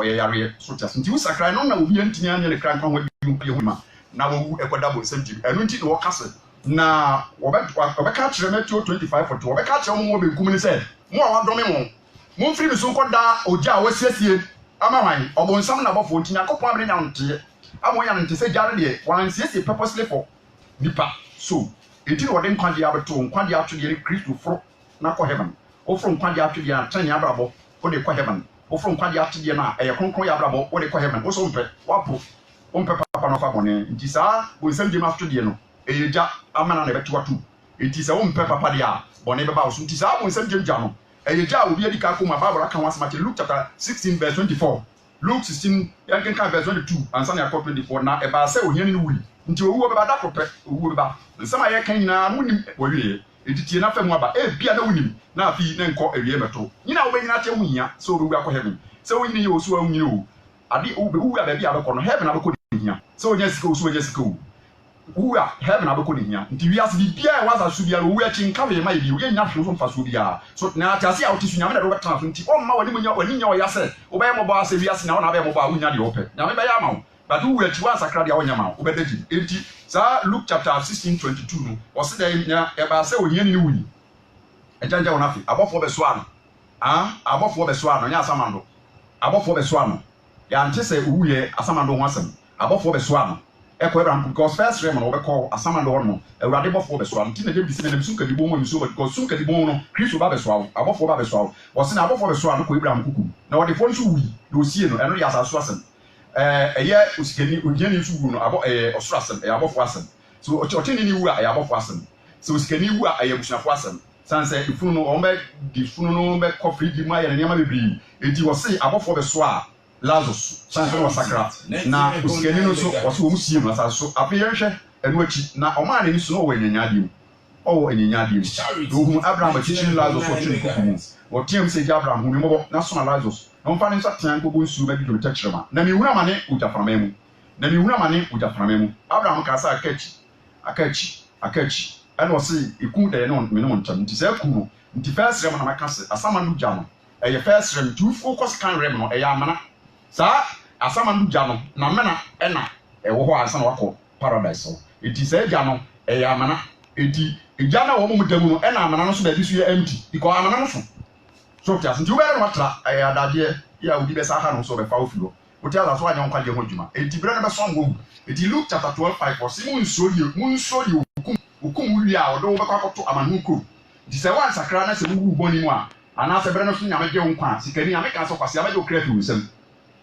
yare so tia nti usakra no na obi antini anya ne kran kan ho yehuma na wo ekoda bo semti enu nti wo kase na obeka kire Matthew 25:40 obeka kire mo be nkum ni se mo a wadome mo mfiri mi so nkoda oja wasiesie ama wan obonsam na bofo nti yakopon abere nya nte amo ya nte se jare de wan siesie purposely for nipa so enti wo de nkwade abeto nkwade atwede Kristo fro na ko heaven o fro nkwade atwede atanye abrabo o de ko heaven o fro nkwade atwede na eye kronkron ya abrabo o de ko heaven o so mpe wapo o mpe papa no fa bone nti sa bonsam de atwede no eyeja amana na beto watu enti sa o mpe papa dia bone beba o so nti sa bonsam jemja no eyeja obi adi ka ko ma Bible aka wansa mate Luke chapter 16 verse 24 Luke 16 yanken ka verse 22 ansa na 24 na eba se ohia ni wuri nti owu beba da kope owu beba nsama ye kan nyina munim wawie editie na famu aba bia na wunim na afi na nko awie meto nyina wo benyina te hu hia so owu akọ heaven se wo nyina ye osu awu nyina o ade owu aba bia abekọ no heaven abekọ hia se wo nya sika osu nya sika o uwa heaven abekọ hia nti wiase bibia e waza su bia owu achi nka we mai bi wo nya hwe so mfa so bia so na atase a otisu nyame na do betana so nti o mma wani munya wani nya o yase wo be mo ba ase wiase na wo na be mo ba wunya de ope nyame be ya ma wo but who will chiwa sakra dia wonya ma wo be daji enti sa Luke chapter 16:22 no o se da nya e ba se ohia ni wuni ejanja wona fi abofo be so ano abofo be so ano nya asamando abofo be so ano ya nte se owu ye asamando ho asem abofo be so ano eko Abraham because first realm no be call asamando ho no ewrade bofo be so ano nti na je bisi na bisu ka dibo mo bisu because sun ka dibo no Kristo ba be so awo abofo ba be so awo o se na abofo be so ano ko Abraham kuku na wo de fo nso wi do sie no eno ya asaso asem eye usikeni ojeni nsu no abo osoro asem abofo asem so ocheni ni wu abofo asem so usikeni wu busnafo asem sanse ifunu no o me di funu no be coffee di ma ya ne ma bebri enti wo se abofo be so a Lazarus sanse no sakra na usikeni no so wo se wo musie no asaso ape yenhwe enu achi na o ma ne ni so no wo enyanyade o enyanyade do hu Abraham achichi Lazarus o tiri kuku wo tiem se Abraham hu mi mobo na so na Lazarus no fa ne nsa tan ko bonsu ba bi do tachirema na mi wura mane ujaframa mu Abraham ka sa akachi ana o se iku de no me no ntam nti sa ku no nti first rem na maka se asama no gya no eye first rem tu focus kan rem no eye amana sa asama no gya no na mena ena ewo ho ansa na wako paradise so nti sa gya no eye amana enti egya na wo mu damu no na amana no so ba bi so ye empty because amana no so just nti wo be no matra adade ya odi be sa ha no so be fa ofiro oti ala so anya nkwaje ho djuma enti bere no be so ngo enti Luke chapter 12:5 for si mun so ye okum wi a odo wo be kwakoto amanu ko di se wan sakra na se mu boni mu a ana se bere no so nyame gye nkwa sikani nyame ka so kwase abaje okra fi wusam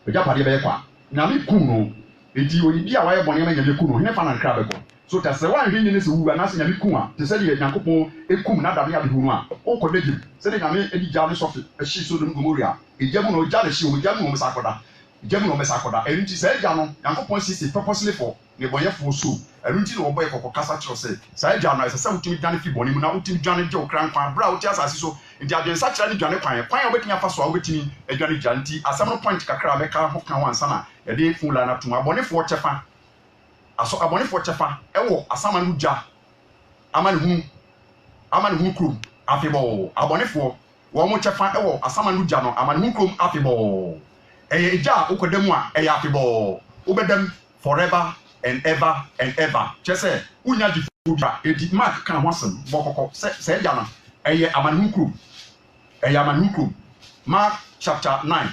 eja pade be kwa nyame ku no enti oni bi a waye boni ma nyame ku no hene fa na nkra be ko so ta se wan hwe ne se wu ana se nyame ku a te se de Nyankopon ekum na dabe ya be hu no a o ko de se de nyame edi ja ne sofi ehyi so dum gomoria ejamu no ja le hyi o jamu no sakoda ejamu no sakoda enti se ja no Nyankopon sisi purposely for ne boyefo so erunti no boy kokko kasa kiro se sa ja no se utimi dwane fi boni mu na utimi dwane je okran kwan bra uti asase so enti adwen sa kira ni dwane kwan obetimi afa so obetimi adwane janti asam no point kakra be ka ho kan wansa na e de fula na tuma bonefo chefa aso abonefo chefa ewo asama no ja amane hu krum afebo abonefo wo mo chefa ewo asama no ja no amane hu krum afebo eye ja ukodemu a eye afebo ubedem forever and ever chese unya difubia edi mark kan hwasem bokoko se ja no eye amane hu krum Mark chapter 9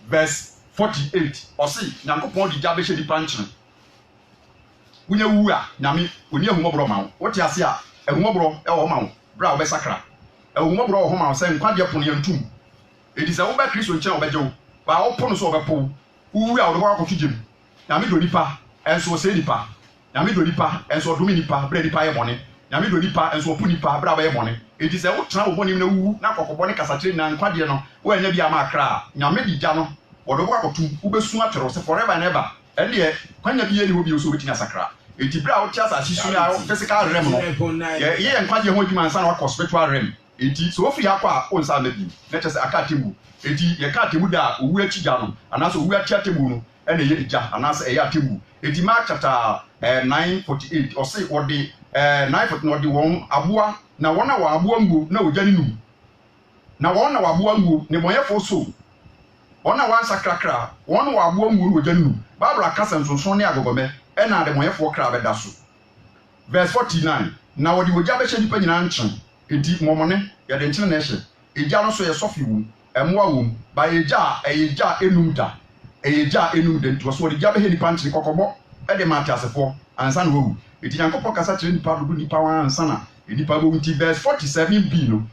verse 48 osi Nyankopon di ja be hye di panchen unya wu a nyame oni ehumobro ma wo ti ase a ehumobro e wo ma wo bra wo be sakra ehumobro wo ho ma wo se nkwade pono yantum edi se wo be Kristo nchen wo be jewo ba wo pono so wo be po wu a wo be akotwe jem nyame do nipa enso se nipa nyame do nipa enso do mi nipa bra nipa ye bone nyame do nipa enso pu nipa bra ba ye bone edi se wo tra wo bone na wu na kokobone kasakire na nkwade no wo anya bia ma akra nyame di ja no wo do akotu wo be su atero se forever and ever ende kwanya bi ye ni wo bi so betinya sakra enti bra wo tia sa sisu ya physical realm no ye nkwaje ho adwuma ansa na wa spiritual realm enti so ofi akwa o nsa na bi na chese aka temu enti ye ka temu da owu achi ja no anaso owu achi temu no ene ye ja anaso e ya temu enti Mark chapter 9:48 o say o de 9:40 no de won aboa na wona wa aboa ngu na ogya ni num na wona wa aboa ngu ne moyefo so ona wan sakrakra wona wa aboa ngu no ogya ni num Bible akasa nsonson ne agogome ena de moyefo kra beda so verse 49 na wodi ogya be hye nipa nyina nchen enti momone ye de nchen na hye egya no so ye sofi wu emoa wum ba egya enum da egya enum de nto so wodi gya be hye nipa nchen kokobo e de mate asefo ansa na wu enti Nyankopon kasa kire nipa do nipa wan ansa na nipa bo nti verse 47b no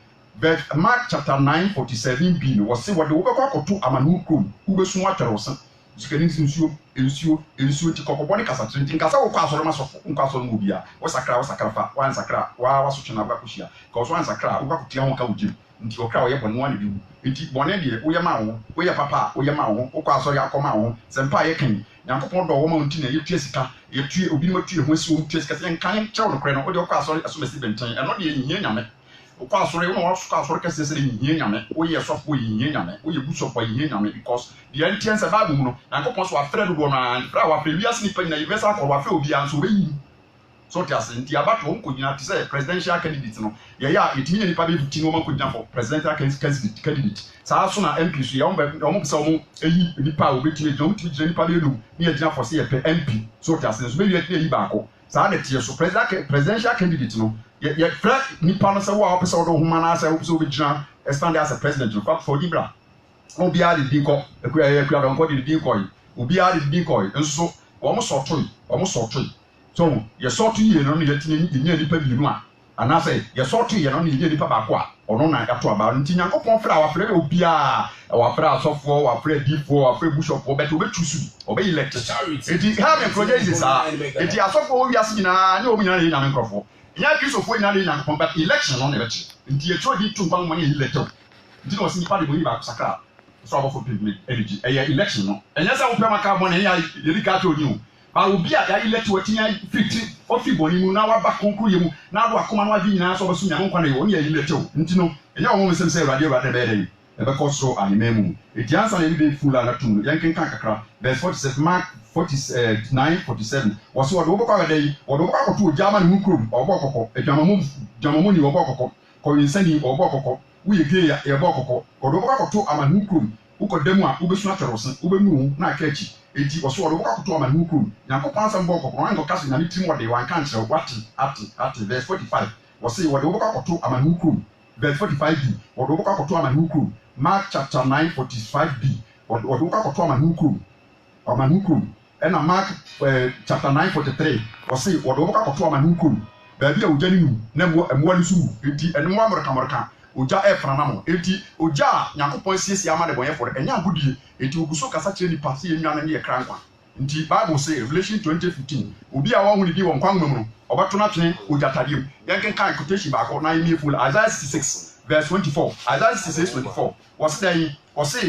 verse Mark chapter 9:47b no wose wodi wo bekọ akoto amanu krom wo besu atwere osa sukani ensuo ti kokobone kasa kire nti nkasa wo kwa asoro masofo nkwa asoro mu bia wo sakra fa wan sakra wa so twena ba koshia ka so wan sakra wo kwakotia ho ka wujim nti okra wo ye bone wan bi nti bone de wo ye ma wo ye papa wo ye ma wo kwa asoro ya akoma wo sempa ye kan Nyankopon do wo ma nti na ye tue sika ye tue obi ma tue ho si wo tue sika se nkan kyew no kre no wo de kwa asoro asomasi benten eno de yihie nyame kwa asoro wo no wo kwa asoro kese se yihie nyame wo ye sofo yihie nyame wo ye busofo yihie nyame because the entience ba bu no Nyankopon so afre do na fra wa afre wiase ni pa nyina universal ko wa afre obi an so we yi so ti ase nti abato nko nyina ti say presidential candidate no ye ya etimi ni pa be 15 wo man ko nyina for presidential candidate sa so na MP so ya wo mo pesa wo eyi nipa wo betimi jo mutimi jira nipa be no ni ya jina for say MP so ti ase so be wi yi ba ko sa na ti so presidential candidate no ye fra nipa no say wo pesa wo do huma na say wo pesa wo be jina stand as a president for Libra obi a di ko ekua don ko di ko yi obi a di ko yi nso wo mo so toy so ye sortu ye no ye tini ye nipa bi nu a ana say ye sortu ye no ye nipa ba ko a ono na ya to aba nti Nyankopon fra wa fra obi a wa fra asofo wa fra difo wa fra bishop wo beto betusu obe elect eti ha me project is eti asofo wo wiase nyina ne o nyina ye nyame nkrofo nya Kristofo nyina ye Nyankopon but election no ne bechi nti ye tro di tu ban mo ye elect nti no si nipa de bo yi ba sakra so abofo people energy election no enya sa wo pe maka mo ne ya ye ka to ni o ba obi a ya elect watinya fiti ofi boni mu na wa ba konkuru ye mu na do akoma no adi nyina so basu nya nkwa na ye oni ya elect o nti no enya wo mo mesem say radio be dey e be koso animemu eti ansa na be fula na tum yanken kan kakra verse 47 Mark 49:47 was what wo kwa dey wo do kwa to German hu krom obo kokko edwamamu ni obo kokko ko yinsani obo kokko wo ye ge ya obo kokko ko do kwa to amanu krom wo ko demu a wo besu atwerosen wo benu na aka achi enti oso wo ka koto amanu krum nyankopon asem bo kokoro an ko kase na mitim wo de wan kan kire ati verse 45 wo say wo de wo ka koto amanu krum verse 45b wo de wo ka koto amanu krum Mark chapter 9 45b wo de wo ka koto amanu krum and Mark chapter 9 43 wo say wo de wo ka koto amanu krum baabi a ojani nu na mo anusu enti eno mo amorka oja e frana mo enti oja nyankopon siesie ama de bonye for enya agudie enti oguso kasa kire ni pase enwa na ye krankwa enti Bible say Revelation 20:15 obi a wo hu ni di won kwan mu obato na twene oja tadiem yanken kan quotation ba ko na yemi full Isaiah 66 verse 24 Isaiah 66:24 was say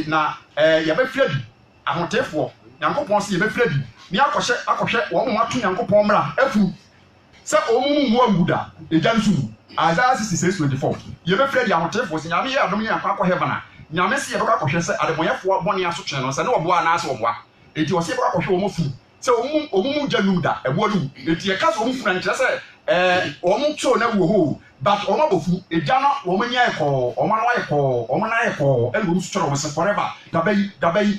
na ye be fiadi ahotefo nyankopon say ye be fiadi ni akohwe wo mo ato nyankopon mra afu se omumu mu anguda ejansu Isaiah 66:24 ye be fredi ahotefo se nyame ye adom nya akwa heaven a nyame se ye be kwakohwe se ademonyefo bone aso twene no se ne oboa na aso oboa enti wo se ye be kwakohwe wo mofu se omumu janum da ebo lu enti ye ka so omufu na nkire se omu cho na wo ho but omo bofu ejana wo manya eko omo na eko omo na eko elo mu twere wo se forever dabai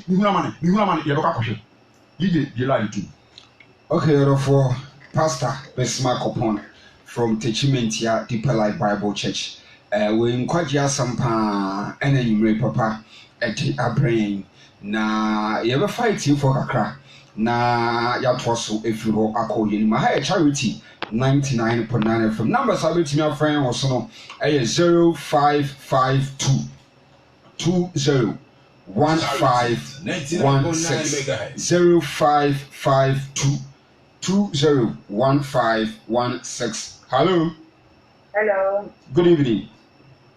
mi huna mane ye be kwakohwe ye la itu. Okay, therefore Pastor Besma Kopon from Techimentia Deeper Life Bible Church. We inquire sampa ene papa eti abrain na yebe fighting for kakra na ya twoso efiro akoye ni ma charity 99.9 FM numbers abeti me friend was no 0552 20 1516 0552 201516. Hello. Hello. Good evening.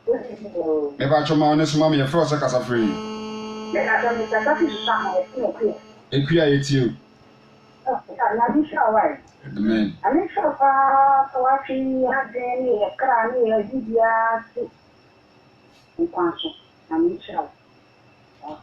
Good evening. Me ba choma onesu mama ye froze kasa free. Me ado mi tata fi sama e ku. Ekuya yetiu. Na bi sha wai. Amen. Ani sha pa wa chi ade ni e kra ni e bibia ti. Nkwanso. Ani sha.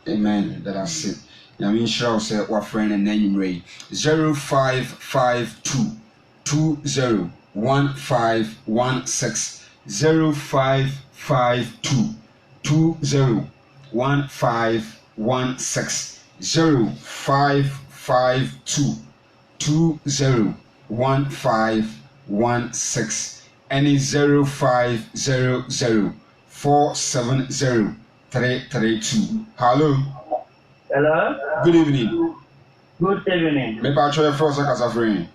Amen. That I said. Yamin Shroud said, "What friend and name Ray 0552 20 1516 0552 20 1516 0552 20 1516 and 0500 470 332. Hello. Hello. Good evening. Good evening. Me pa choye froze kasa free.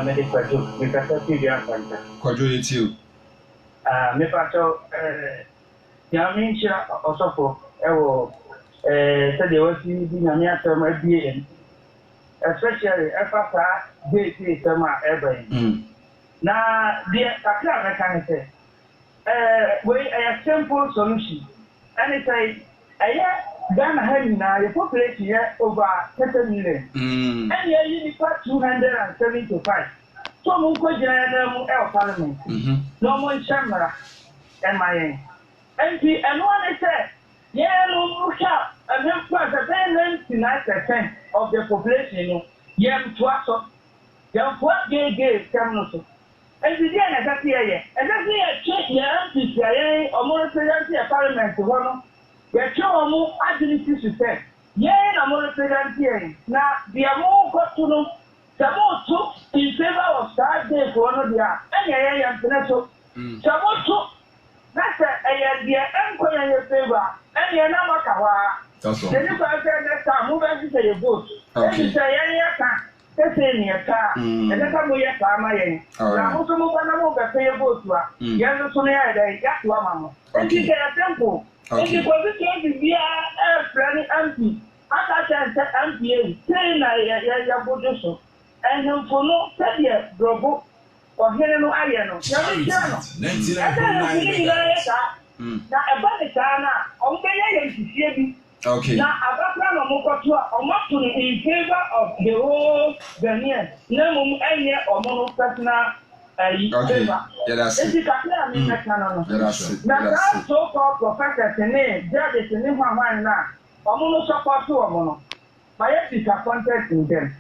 Me de kwajo. Me kasa ti dia kwanta. Kwajo yetiu. Me pa cho yami nchira osofo ewo se de wasi di nyame atam abie especially efasa de tema ebe. Na de kakra me kan say we a simple solution. And it say Ghana Henna, the population here over 30 million. And here you need 275. So Munko General El Parliament. No more Shamara and my and one is said, yeah, no, and then plus 99% of the population, young twice of young what gay Camuso. And the day that's here, and that's here, check your MPCA or more presidency parliament to one. The show agility system. Yeah, I'm on the president here. Now, the amount got to know the more took in favor of that day for one of the other. And yeah, so someone took that's a uncle in your favor. And you're not a kawa. That's all. Then you can say next time, move on to your vote. Then you say, yeah, that's in your car. And that's how we are coming. Now, also move on over your vote. Yes, so near they got to a mamma. And you get a temple. And the position is via planning MP. After MPA, saying I position. And him for no 10 years, Drobo, or Heleno Ayano. Now, about the Ghana, okay. Now, about plan of Mokotua, or not to in favor of the whole Ghanaian. No, any or mono personal. Okay. Yeah, that's it. That's it. Now, so-called professors and judges in Nihama now, Omono support to Omono. I am disappointed in them.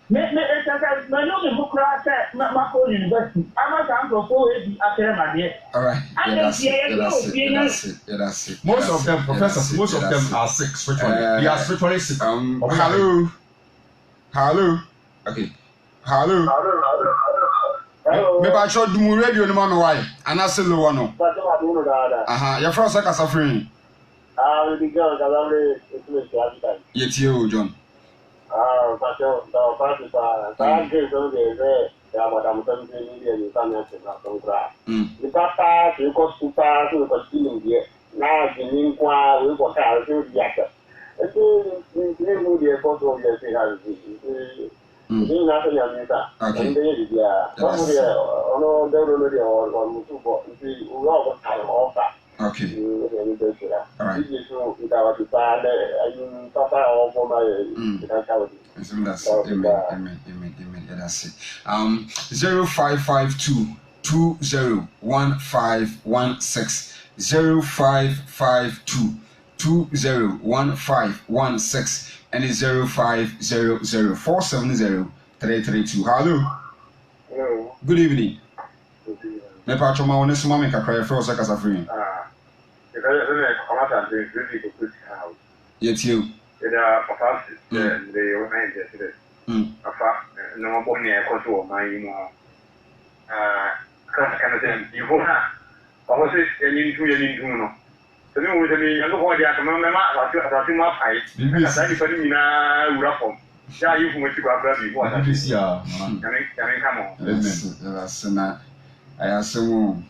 Me no me book class Mako University. I'm not going to go academy. All right. That's it. Most of them, professors, most of them are sick spiritually. They are spiritually sick. Hello. Okay. Hello. Maybe I should do radio no man why. And I say low no. Your first second suffering. The girl that Yet you, John. But the party are good on the Madame Sunday and some grass. The papa, you got super, you got stealing here. Now the Ninqua, we got out of the actor. I think we move the photo of the thing. Nothing on that. And somebody on the or Mutubo, we all got time offer. Okay. All right. Papa or That's amen. Yeah, that's it. 0552 201516 0552 201516 and it's 0500 470 332. Hello. Good evening. Me pa choma woni suma me kakra e first second suffering. Yet you. Papa, they were yesterday. No one near Kosovo, my Canadian. You won't have. I was any 2 years in Juno. The new with me, I don't want to come on my mouth. I think my pipe. You said if I didn't know, yeah, you went to go grab you. What did you see? Come on. That's not. I assume.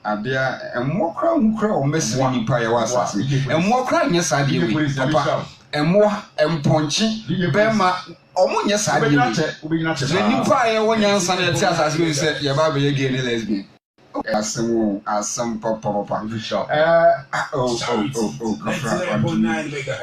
Adia and more crown messing empire was and more crying. Yes, I did. Papa. And more and punchy, Bema, almost yes, I did not check. We not check. Then you cry when your son as you said, your baby again, lesbian. As some papa.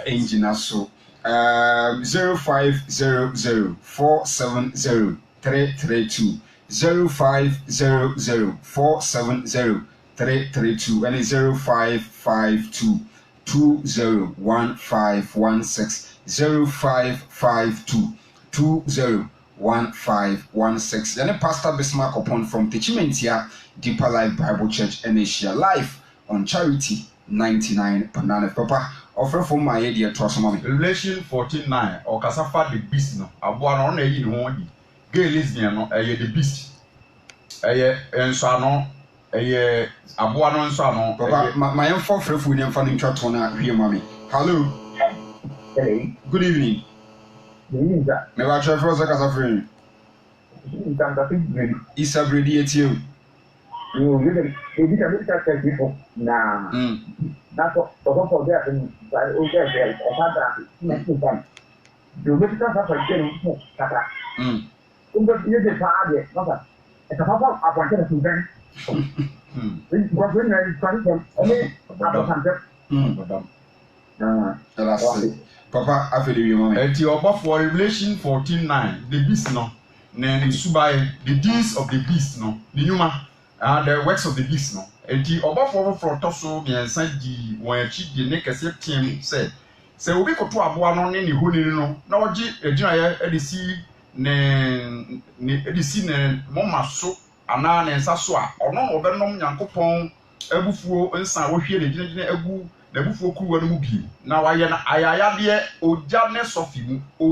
Engine so 0500 470 332 0500 470 332 and 0552 201516 0552 201516. And Pastor Bismarck upon from Techimentia Deeper Life Bible Church and Asia Life on Charity 99 Banana Papa. Offer from my idea to us, mommy. Revelation 14:9 or Casafa the beast no. Abuana on a in one. Gay lesbian no the beast. And so no. Abuano and so no. Papa, my own for free food and funding chat on here, mommy. Hello. Hello. Good evening. May I try first as a friend? It's a brady at you. You did a bit of people now. That's what for that. And I had that. You look at us again. You did father. It's a papa. I wanted to bring. What when I trying to Papa, I feel you, mommy. At your buff for Revelation 14:9, the beast no, then Subai, the deeds of the beast no, the Numa, the works of the beast no. And the above for Tosso, me and Sandy, when she the neck as team said, so we could to a one on any who no, now a giant edisi, ne Moma so, Anan and Sasua, or no overnom Yankopon, Ebufu, and San, we hear the Ebu. The buffalo crew and movie. Now I dear, O jarness of him, a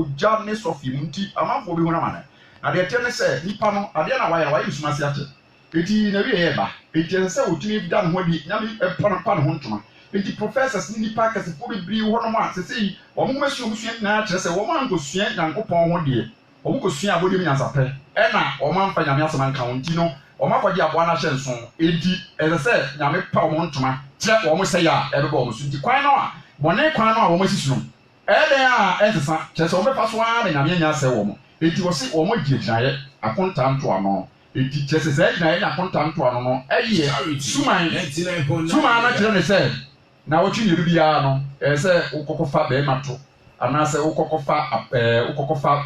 man for being a man. Now the attorney said, Nipano, I don't know why you must have it. It is never ever. It is so to me done when the Yami upon Huntuma. It is professors in the park as a fully brew 1 month to see, or most you see now just a woman go see and go upon 1 year. Or go see a body as a pay. Emma, or man for Yamasaman Countino, or Mapa Yabuana Shenson, 80, as I said, Yami Power almost say ya, everybody was the quite no one. Quite almost is room. As a just over past 1 and I mean, I say, it was almost giant, a content to a more. It just said, I content to a more. A year, Suma said, now what you do, Diano, as a Ukofa Bemato, and I say Ukofa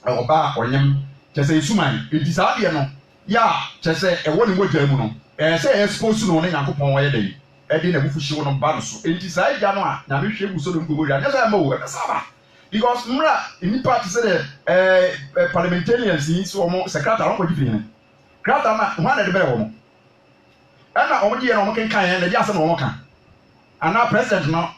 or bar or yam, just say Suma, it is Adiano. Ya, just say a one with Germano, and say, I suppose to know Nakupon where they. Edin a bufu show no ba so enti sai ja no a na me hwe bu so do ngogo ja ja mo we saba because mra in part say parliamentarians yi so omo secretary on ko difin krata na ho na de bere wo mo ana omo de ye na omo kan kan na de asem omo kan ana president no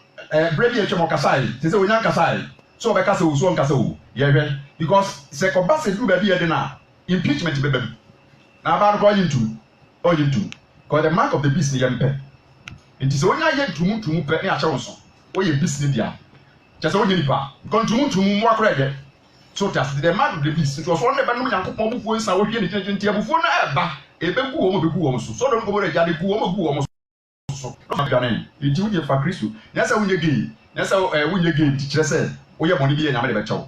brave ye chemo kasai say onya kasai so be kasa wo so nkasa wo ye hwe because se ko base du ba bi ye de na impeachment be bem na ba ko yintu because the mark of the beast ni ye mpe it is onya ye tumu pe ni a che wo so o ye beast ni dia just only nipa kontumu mu akora de so that's the mark of the beast it was one never no yankopon bufuo nsa wo hwie ne tententi abufuo na eba ebegu wo mo begu wo so so don ko bore jade ku wo mo gu wo so no gane enti wo fa Kristo na sa wunye gay na sa wunye gay ti kire se wo ye boni bi ye nyame de be chew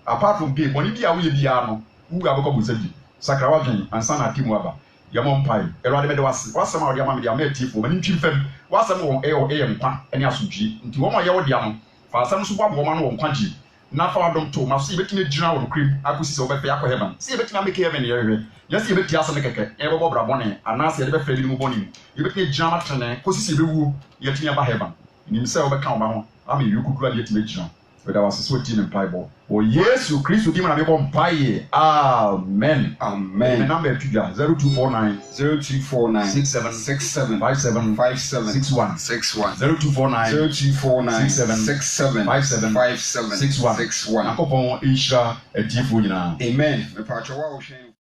apart from gay boni bi a wo ye bia no wu aboko busaji sakrawa dwen ansa na timu aba yamon pai erade me de wasam a wo de ma me de ma tifo mani twimfam wasam wo nkwa ene asodwi nti wo mo ye wo de am fa asam so babo ma no won kwaji na fa adom to ma so yebetime gyina wo krim akosi se wo be fe akọ heaven se yebetime make heaven yehwe yes yebeti asam keke e bobo bra bone anase ye be fe bi mu bone mu yebetime gyina ma tene kosi se be wu yetime ba heaven nim se wo be kan ba ho ama yekuku ali yetime gyina whether was so team in Bible o Yesu Kristo di na me bom paye amen my number to 0249 67 57 61 0249 67 57 61 akopon Isha etifo nyina amen me pa cho wa wo hwen